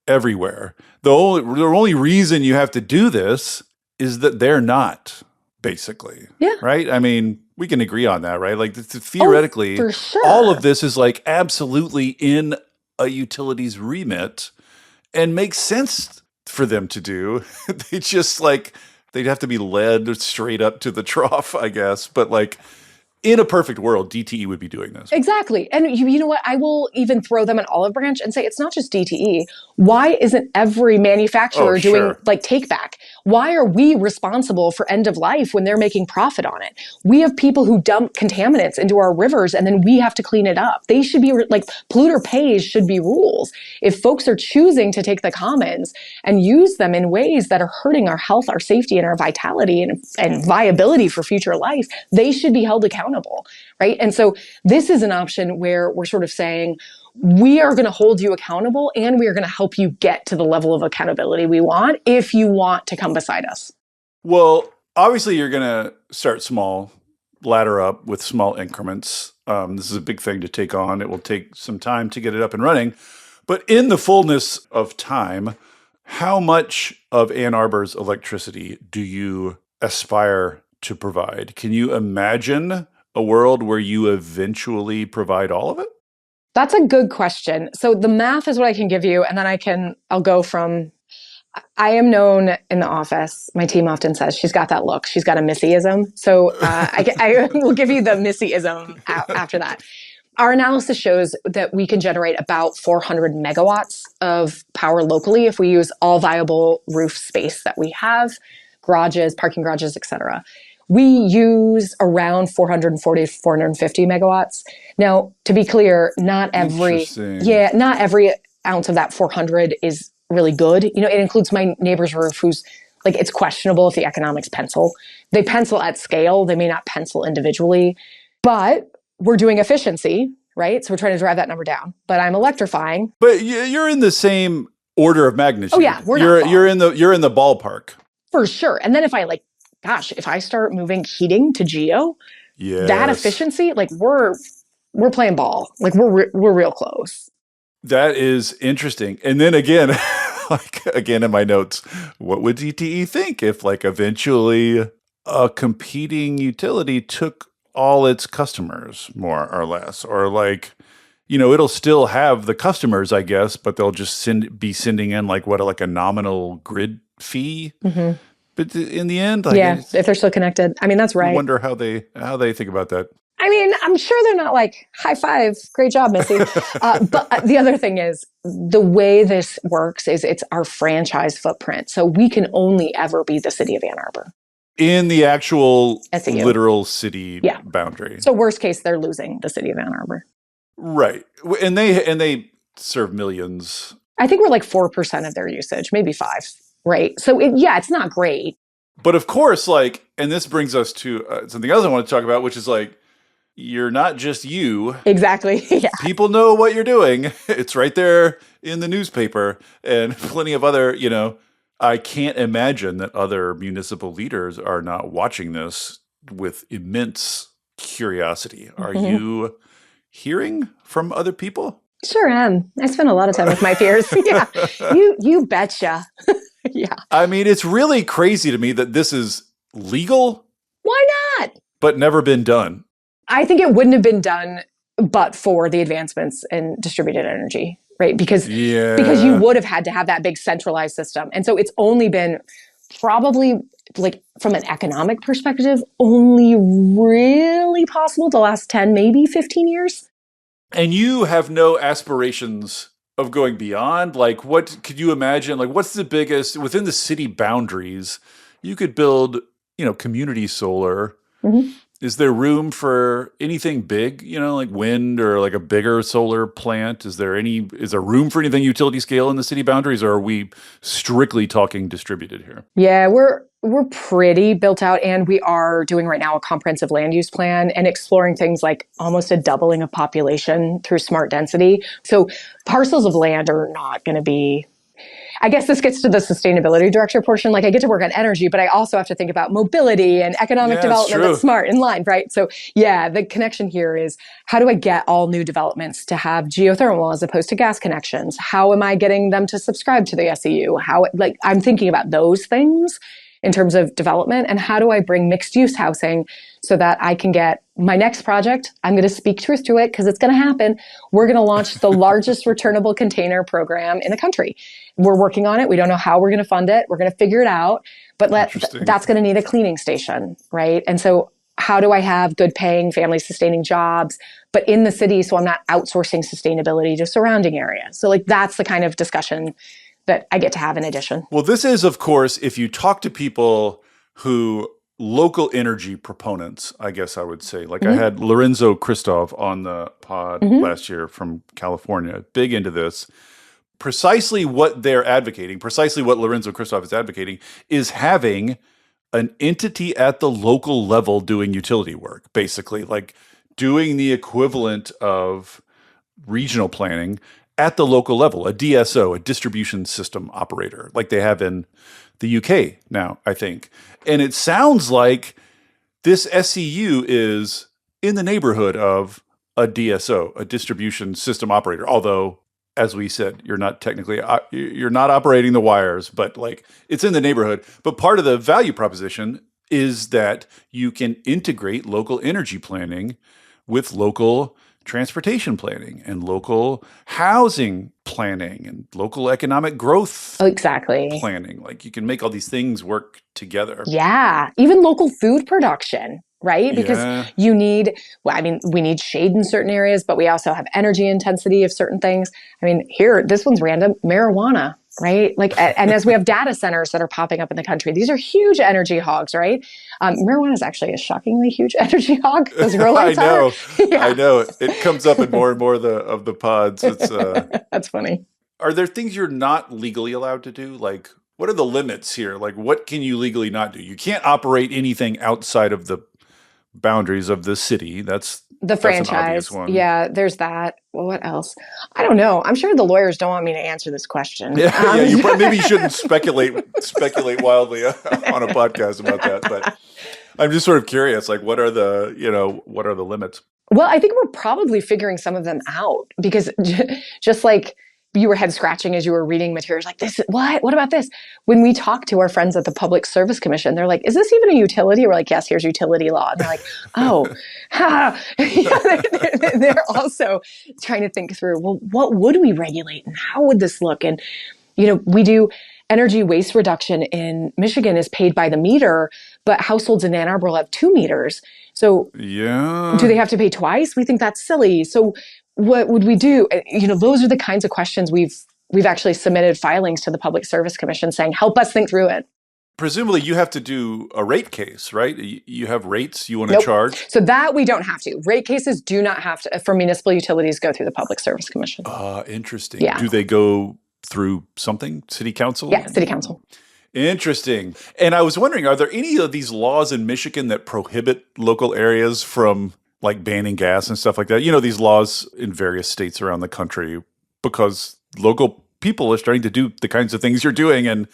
everywhere. The only reason you have to do this is that they're not, basically. Yeah. Right? I mean, we can agree on that, right? Like theoretically, for sure. All of this is like absolutely in a utility's remit and makes sense for them to do. They just they'd have to be led straight up to the trough, I guess. But like in a perfect world, DTE would be doing this. Exactly. And you know what? I will even throw them an olive branch and say, it's not just DTE. Why isn't every manufacturer doing like take back? Why are we responsible for end of life when they're making profit on it? We have people who dump contaminants into our rivers and then we have to clean it up. They should be like polluter pays should be rules. If folks are choosing to take the commons and use them in ways that are hurting our health, our safety, and our vitality and viability for future life, they should be held accountable, right? And so this is an option where we're sort of saying, we are going to hold you accountable and we are going to help you get to the level of accountability we want if you want to come beside us. Well, obviously you're going to start small, ladder up with small increments. This is a big thing to take on. It will take some time to get it up and running. But in the fullness of time, how much of Ann Arbor's electricity do you aspire to provide? Can you imagine a world where you eventually provide all of it? That's a good question. So the math is what I can give you, and then I'll go from I am known in the office. My team often says she's got that look. She's got a Missyism. So I will give you the Missyism after that. Our analysis shows that we can generate about 400 megawatts of power locally if we use all viable roof space that we have, garages, parking garages, etc. We use around 440, 450 megawatts. Now, to be clear, not every ounce of that 400 is really good. You know, it includes my neighbor's roof who's like, it's questionable if the economics pencil. They pencil at scale. They may not pencil individually, but we're doing efficiency, right? So we're trying to drive that number down, but I'm electrifying. But you're in the same order of magnitude. Oh yeah, you're in the ballpark. For sure. And then if I start moving heating to geo, that efficiency, like we're playing ball. Like we're real close. That is interesting. And then again, again in my notes, what would DTE think if like eventually a competing utility took all its customers, more or less, or like, you know, it'll still have the customers, I guess, but they'll just be sending in like a nominal grid fee. Mm-hmm. But in the end, if they're still connected, I mean, that's right. I wonder how they think about that. I mean, I'm sure they're not like, high five, great job, Missy. But the other thing is, the way this works is it's our franchise footprint. So we can only ever be the city of Ann Arbor. In the actual SEU. Literal city boundary. So worst case, they're losing the city of Ann Arbor. Right. And they serve millions. I think we're like 4% of their usage, maybe 5%, right? So it's not great. But of course, like, and this brings us to something else I want to talk about, which is like, you're not just you. Exactly. Yeah. People know what you're doing. It's right there in the newspaper and plenty of other, you know, I can't imagine that other municipal leaders are not watching this with immense curiosity. Are you hearing from other people? Sure am. I spend a lot of time with my peers. Yeah. You betcha. Yeah. I mean, it's really crazy to me that this is legal. Why not? But never been done. I think it wouldn't have been done but for the advancements in distributed energy, right? Because you would have had to have that big centralized system. And so it's only been probably, like, from an economic perspective, only really possible the last 10, maybe 15 years. And you have no aspirations of going beyond? Like, what could you imagine? Like, what's the biggest, within the city boundaries, you could build, you know, community solar. Mm-hmm. Is there room for anything big, you know, like wind or like a bigger solar plant? Is there room for anything utility scale in the city boundaries, or are we strictly talking distributed here? Yeah, we're pretty built out, and we are doing right now a comprehensive land use plan and exploring things like almost a doubling of population through smart density. So parcels of land are not going to be, I guess this gets to the sustainability director portion. Like, I get to work on energy, but I also have to think about mobility and economic development that's smart in line, right? So yeah, the connection here is, how do I get all new developments to have geothermal as opposed to gas connections? How am I getting them to subscribe to the SEU? I'm thinking about those things in terms of development, and how do I bring mixed use housing so that I can get my next project. I'm going to speak truth to it because it's going to happen. We're going to launch the largest returnable container program in the country. We're working on it. We don't know how we're going to fund it. We're going to figure it out, but that's going to need a cleaning station, right? And so how do I have good paying, family sustaining jobs, but in the city, so I'm not outsourcing sustainability to surrounding areas? So like, that's the kind of discussion that I get to have in addition. Well, this is, of course, if you talk to people who, local energy proponents, I guess I would say, like I had Lorenzo Christov on the pod last year from California, big into this. Precisely what they're advocating, precisely what Lorenzo Christov is advocating, is having an entity at the local level doing utility work, basically, like doing the equivalent of regional planning at the local level, a DSO, a distribution system operator, like they have in the UK now, I think. And it sounds like this SEU is in the neighborhood of a DSO, a distribution system operator. Although, as we said, you're not operating the wires, but like it's in the neighborhood. But part of the value proposition is that you can integrate local energy planning with local transportation planning and local housing planning and local economic growth Exactly. planning. Like you can make all these things work together. Yeah. Even local food production, right? Because Yeah. you need, well, I mean, we need shade in certain areas, but we also have energy intensity of certain things. I mean, here, this one's random, marijuana, right? Like, and as we have data centers that are popping up in the country, these are huge energy hogs, right? Marijuana is actually a shockingly huge energy hog. Those grow lights I know. Yeah. I know. It comes up in more and more of the pods. It's That's funny. Are there things you're not legally allowed to do? Like, what are the limits here? Like, what can you legally not do? You can't operate anything outside of the boundaries of the city. That's The an obvious franchise. one. Yeah, there's that. Well, what else? I don't know. I'm sure the lawyers don't want me to answer this question. Yeah, maybe you shouldn't speculate wildly on a podcast about that. But I'm just sort of curious. Like, what are the limits? Well, I think we're probably figuring some of them out because just like you were head scratching as you were reading materials like this, what about this? When we talk to our friends at the Public Service Commission, they're like, is this even a utility? We're like, yes, here's utility law. And they're like, oh, they're also trying to think through, well, what would we regulate and how would this look? And, we do energy waste reduction in Michigan is paid by the meter, but households in Ann Arbor will have 2 meters. So yeah, do they have to pay twice? We think that's silly. So what would we do? Those are the kinds of questions we've actually submitted filings to the Public Service Commission saying, help us think through it. Presumably you have to do a rate case, right? You have rates you want to charge? So that we don't have to. Rate cases do not have to, for municipal utilities, go through the Public Service Commission. Interesting. Yeah. Do they go through something? City council? Yeah, city council. Interesting. And I was wondering, are there any of these laws in Michigan that prohibit local areas from like banning gas and stuff like that? These laws in various states around the country because local people are starting to do the kinds of things you're doing and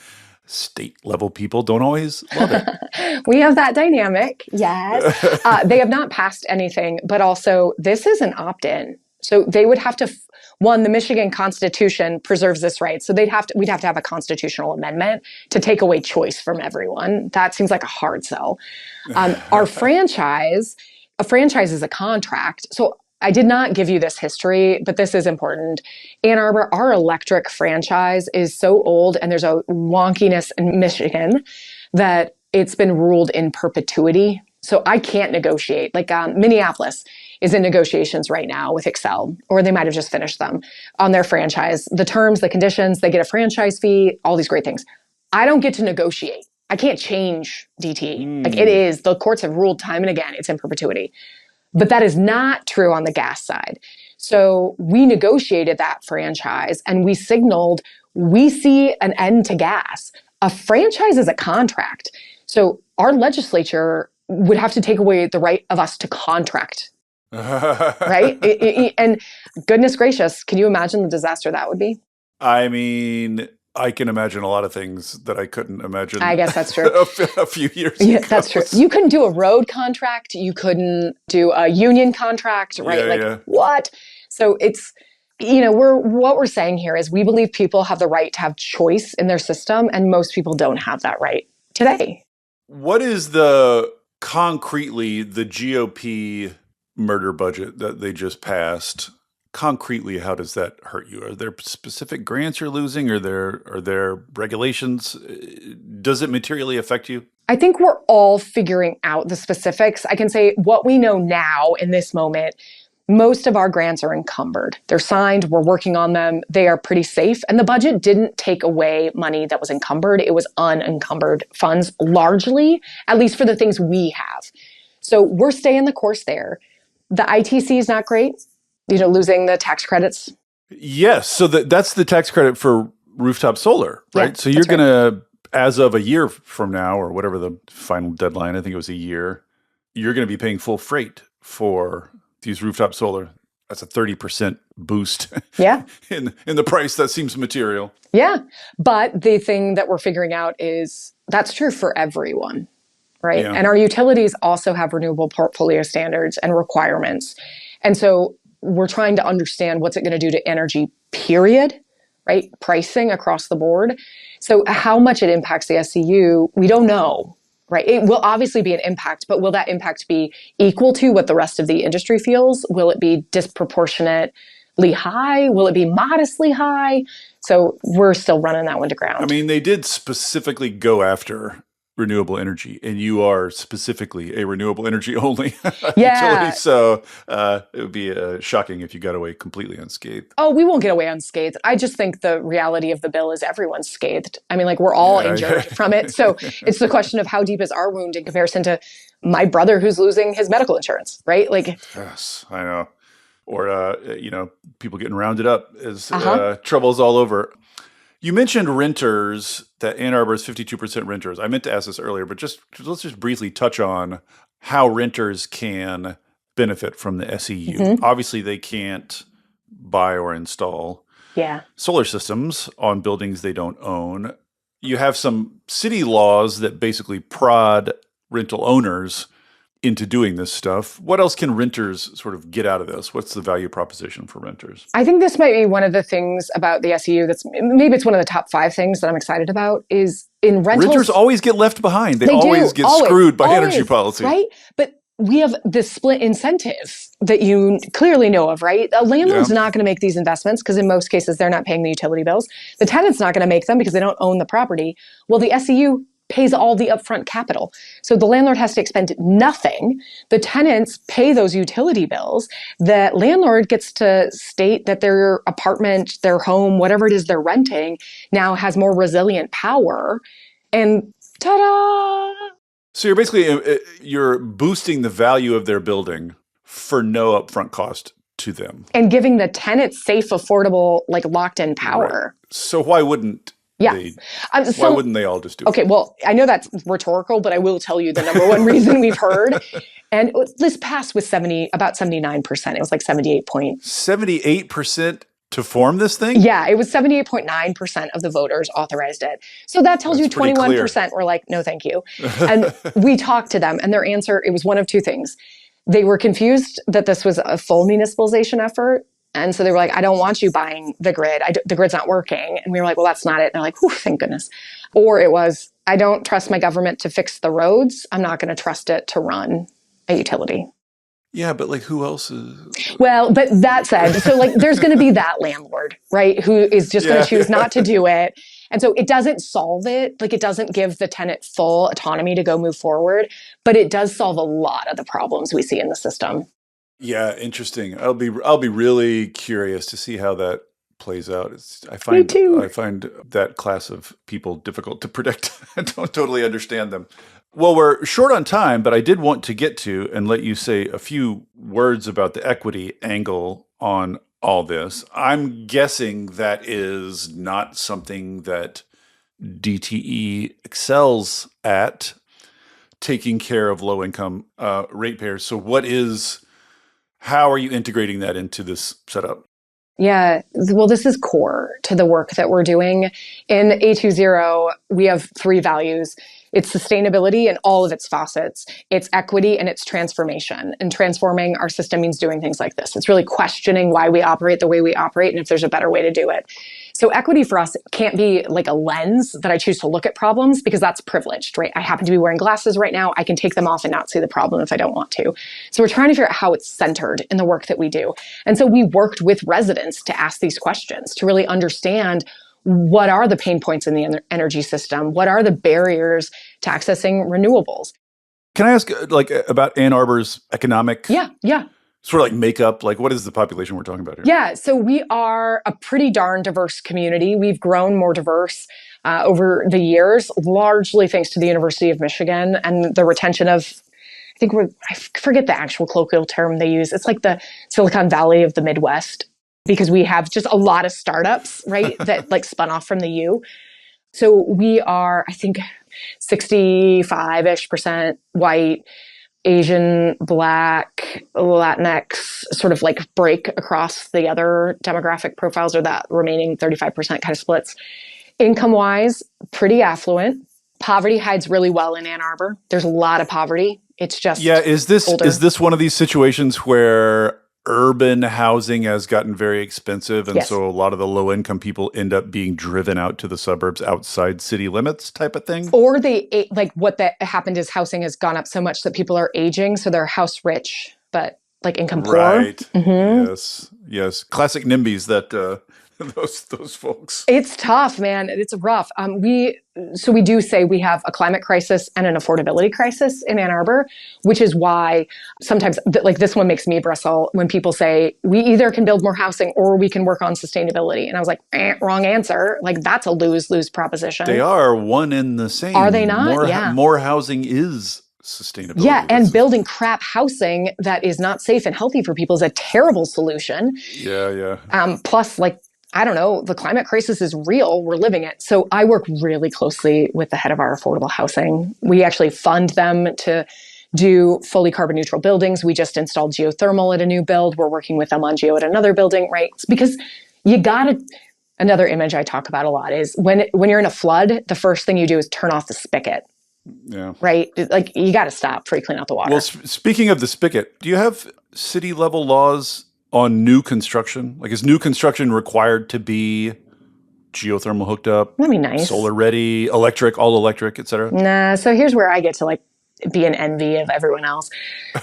state level people don't always love it. We have that dynamic. Yes. They have not passed anything, but also this is an opt-in. So they would have to, the Michigan Constitution preserves this right. So we'd have to have a constitutional amendment to take away choice from everyone. That seems like a hard sell. A franchise is a contract. So I did not give you this history, but this is important. Ann Arbor, our electric franchise is so old and there's a wonkiness in Michigan that it's been ruled in perpetuity. So I can't negotiate. Like Minneapolis is in negotiations right now with Excel, or they might have just finished them on their franchise. The terms, the conditions, they get a franchise fee, all these great things. I don't get to negotiate. I can't change DT. Like it is, the courts have ruled time and again, it's in perpetuity. But that is not true on the gas side. So we negotiated that franchise and we signaled we see an end to gas. A franchise is a contract. So our legislature would have to take away the right of us to contract. Right? And goodness gracious, can you imagine the disaster that would be? I mean, I can imagine a lot of things that I couldn't imagine. I guess that's true. a few years ago. That's true. You couldn't do a road contract. You couldn't do a union contract, right? What? So it's, what we're saying here is we believe people have the right to have choice in their system, and most people don't have that right today. What is concretely the GOP murder budget that they just passed? Concretely, how does that hurt you? Are there specific grants you're losing? Are there regulations? Does it materially affect you? I think we're all figuring out the specifics. I can say what we know now in this moment, most of our grants are encumbered. They're signed. We're working on them. They are pretty safe. And the budget didn't take away money that was encumbered. It was unencumbered funds largely, at least for the things we have. So we're staying the course there. The ITC is not great. Losing the tax credits. Yes. So that's the tax credit for rooftop solar, right? Yeah, so you're going to, as of a year from now, or whatever the final deadline, I think it was a year, you're going to be paying full freight for these rooftop solar. That's a 30% boost. Yeah. in the price. That seems material. Yeah. But the thing that we're figuring out is that's true for everyone, right? Yeah. And our utilities also have renewable portfolio standards and requirements. And so we're trying to understand what's it going to do to energy, period, right? Pricing across the board. So how much it impacts the SCU, we don't know. right? It will obviously be an impact, but will that impact be equal to what the rest of the industry feels? Will it be disproportionately high? Will it be modestly high? So we're still running that one to ground. I mean, they did specifically go after renewable energy, and you are specifically a renewable energy only utility. So it would be shocking if you got away completely unscathed. Oh, we won't get away unscathed. I just think the reality of the bill is everyone's scathed. I mean, like, we're all injured from it. So it's the question of how deep is our wound in comparison to my brother who's losing his medical insurance, right? Like, yes, I know. Or, people getting rounded up as troubles all over. You mentioned renters, that Ann Arbor is 52% renters. I meant to ask this earlier, but let's just briefly touch on how renters can benefit from the SEU. Mm-hmm. Obviously, they can't buy or install solar systems on buildings they don't own. You have some city laws that basically prod rental owners into doing this stuff. What else can renters sort of get out of this? What's the value proposition for renters? I think this might be one of the things about the SEU maybe it's one of the top 5 things that I'm excited about is in rentals. Renters always get left behind. They always get screwed by energy policy. Right? But we have this split incentive that you clearly know of, right? A landlord's not going to make these investments because in most cases they're not paying the utility bills. The tenant's not going to make them because they don't own the property. Well, the SEU pays all the upfront capital. So the landlord has to expend nothing. The tenants pay those utility bills. The landlord gets to state that their apartment, their home, whatever it is they're renting, now has more resilient power. And ta-da! So you're basically, you're boosting the value of their building for no upfront cost to them. And giving the tenant safe, affordable, like locked-in power. Right. So why wouldn't why wouldn't they all just do it? Okay, well, I know that's rhetorical, but I will tell you the number one reason we've heard. And this passed with about 79%. It was like 78% to form this thing? Yeah, it was 78.9% of the voters authorized it. So that tells you 21% were like, no, thank you. And we talked to them, and their answer, it was one of 2 things. They were confused that this was a full municipalization effort. And so they were like, I don't want you buying the grid. The grid's not working. And we were like, well, that's not it. And they're like, whew, thank goodness. Or it was, I don't trust my government to fix the roads. I'm not going to trust it to run a utility. Yeah, but like who else is? Well, but that said, so like there's going to be that landlord, right, who is just going to choose not to do it. And so it doesn't solve it. Like it doesn't give the tenant full autonomy to go move forward, but it does solve a lot of the problems we see in the system. Yeah, interesting. I'll be really curious to see how that plays out. I find that class of people difficult to predict. I don't totally understand them. Well, we're short on time, but I did want to get to and let you say a few words about the equity angle on all this. I'm guessing that is not something that DTE excels at, taking care of low-income ratepayers. So how are you integrating that into this setup? Yeah, well, this is core to the work that we're doing. In A20, we have 3 values. It's sustainability in all of its facets. It's equity and it's transformation. And transforming our system means doing things like this. It's really questioning why we operate the way we operate and if there's a better way to do it. So equity for us can't be like a lens that I choose to look at problems because that's privileged, right? I happen to be wearing glasses right now. I can take them off and not see the problem if I don't want to. So we're trying to figure out how it's centered in the work that we do. And so we worked with residents to ask these questions, to really understand what are the pain points in the energy system? What are the barriers to accessing renewables? Can I ask about Ann Arbor's economic sort of like makeup? Like what is the population we're talking about here? Yeah, so we are a pretty darn diverse community. We've grown more diverse over the years, largely thanks to the University of Michigan and the retention of, I forget the actual colloquial term they use. It's like the Silicon Valley of the Midwest, because we have just a lot of startups, right, that like spun off from the U. So we are, I think, 65-ish% white, Asian, Black, Latinx, sort of like break across the other demographic profiles, or that remaining 35% kind of splits. Income-wise, pretty affluent. Poverty hides really well in Ann Arbor. There's a lot of poverty. It's just is this one of these situations where urban housing has gotten very expensive, and Yes. so a lot of the low-income people end up being driven out to the suburbs outside city limits type of thing. Or what that happened is housing has gone up so much that people are aging, so they're house rich, but like income poor. Right. Yes. Classic NIMBYs that those folks. It's tough, man. It's rough. We do say we have a climate crisis and an affordability crisis in Ann Arbor, which is why sometimes like this one makes me bristle when people say we either can build more housing or we can work on sustainability. And I was like, wrong answer. Like that's a lose-lose proposition. They are one and the same. Are they not? More housing is sustainability. Yeah, and building crap housing that is not safe and healthy for people is a terrible solution. Yeah. Plus, like, I don't know, the climate crisis is real. We're living it. So I work really closely with the head of our affordable housing. We actually fund them to do fully carbon neutral buildings. We just installed geothermal at a new build. We're working with them on geo at another building, right? Because another image I talk about a lot is when you're in a flood, the first thing you do is turn off the spigot. Yeah. Right? Like you got to stop before you clean out the water. Well, speaking of the spigot, do you have city level laws on new construction? Like, is new construction required to be geothermal hooked up? That'd be nice. Solar ready, electric, all electric, et cetera? Nah. So here's where I get to like be an envy of everyone else.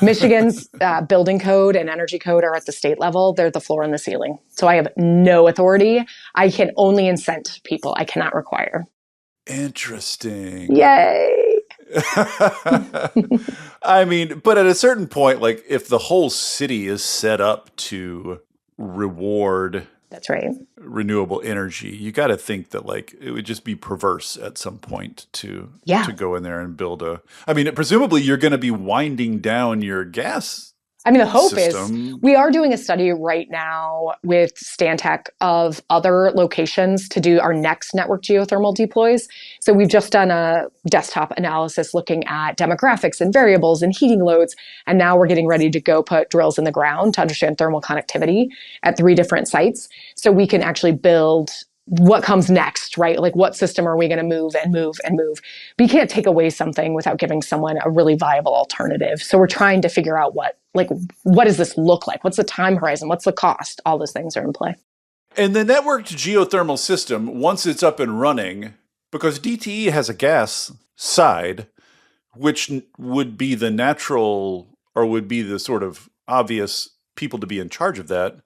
Michigan's building code and energy code are at the state level. They're the floor and the ceiling. So I have no authority. I can only incent people. I cannot require. Interesting. Yay. I mean, but at a certain point, like if the whole city is set up to reward That's right. renewable energy, you got to think that like it would just be perverse at some point to go in there and build I mean, presumably you're going to be winding down your gas. I mean, the hope system. is we are doing a study right now with Stantec of other locations to do our next network geothermal deploys. So we've just done a desktop analysis looking at demographics and variables and heating loads. And now we're getting ready to go put drills in the ground to understand thermal connectivity at 3 different sites. So we can actually build what comes next, right? Like what system are we going to move and move and move? But you can't take away something without giving someone a really viable alternative. So we're trying to figure out what does this look like? What's the time horizon? What's the cost? All those things are in play. And the networked geothermal system, once it's up and running, because DTE has a gas side, which would be the natural or would be the sort of obvious people to be in charge of that,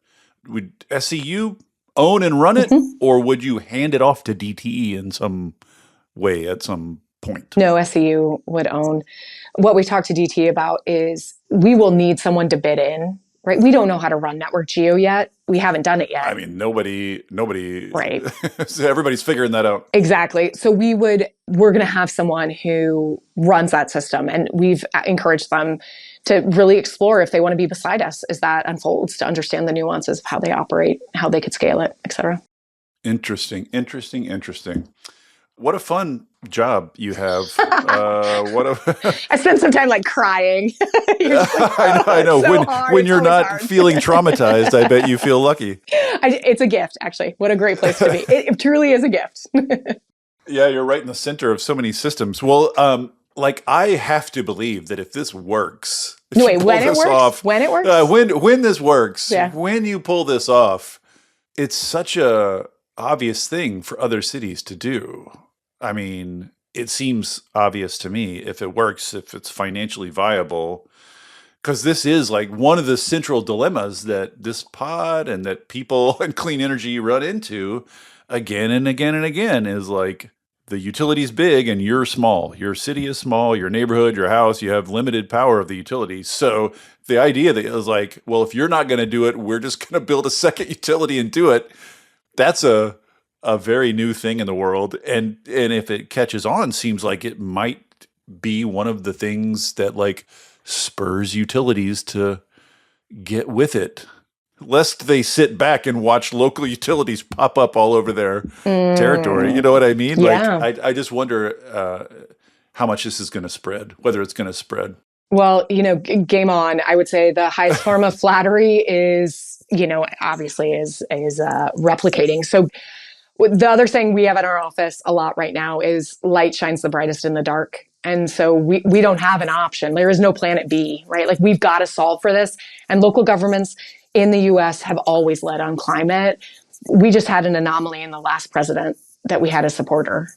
would SCU own and run it, or would you hand it off to DTE in some way at some point? No, SCU would own. What we talked to DTE about is we will need someone to bid in, right? We don't know how to run network geo yet. We haven't done it yet. I mean, nobody, right? So everybody's figuring that out. Exactly. So we're going to have someone who runs that system, and we've encouraged them to really explore if they want to be beside us as that unfolds, to understand the nuances of how they operate, how they could scale it, et cetera. Interesting. What a fun job you have. I spent some time like crying. I know. When you're not feeling traumatized, I bet you feel lucky. It's a gift, actually. What a great place to be. It truly is a gift. Yeah, you're right in the center of so many systems. Well, like I have to believe that if this works, when it works, when you pull this off, it's such a obvious thing for other cities to do. I mean, it seems obvious to me if it works, if it's financially viable, because this is like one of the central dilemmas that this pod and that people and clean energy run into again and again and again is like the utility's big and you're small. Your city is small, your neighborhood, your house, you have limited power of the utility. So the idea that it was like, well, if you're not going to do it, we're just going to build a second utility and do it. That's a very new thing in the world. And if it catches on, seems like it might be one of the things that like spurs utilities to get with it, lest they sit back and watch local utilities pop up all over their territory. You know what I mean? Yeah. Like, I just wonder how much this is going to spread, whether it's going to spread. Well, game on. I would say the highest form of flattery is, obviously is replicating. So the other thing we have in our office a lot right now is light shines the brightest in the dark. And so we don't have an option. There is no planet B, right? Like we've got to solve for this. And local governments, in the US have always led on climate. We just had an anomaly in the last president that we had a supporter.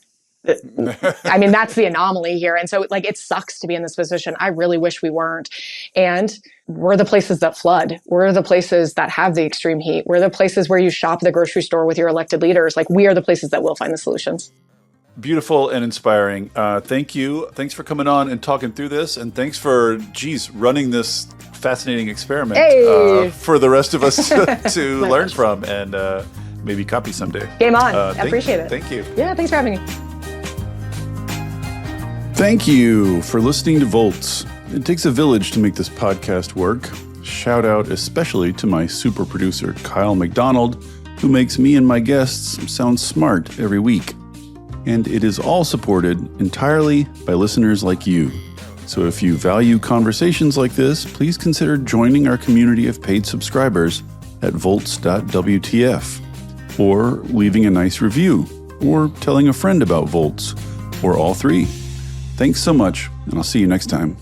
I mean, that's the anomaly here. And so like, it sucks to be in this position. I really wish we weren't. And we're the places that flood. We're the places that have the extreme heat. We're the places where you shop at the grocery store with your elected leaders. Like, we are the places that will find the solutions. Beautiful and inspiring. Thank you. Thanks for coming on and talking through this. And thanks for, running this fascinating experiment for the rest of us to learn from and maybe copy someday. Game on. I appreciate it. Thank you. Yeah, thanks for having me. Thank you for listening to Volts. It takes a village to make this podcast work. Shout out especially to my super producer, Kyle McDonald, who makes me and my guests sound smart every week. And it is all supported entirely by listeners like you. So if you value conversations like this, please consider joining our community of paid subscribers at volts.wtf, or leaving a nice review, or telling a friend about Volts, or all three. Thanks so much, and I'll see you next time.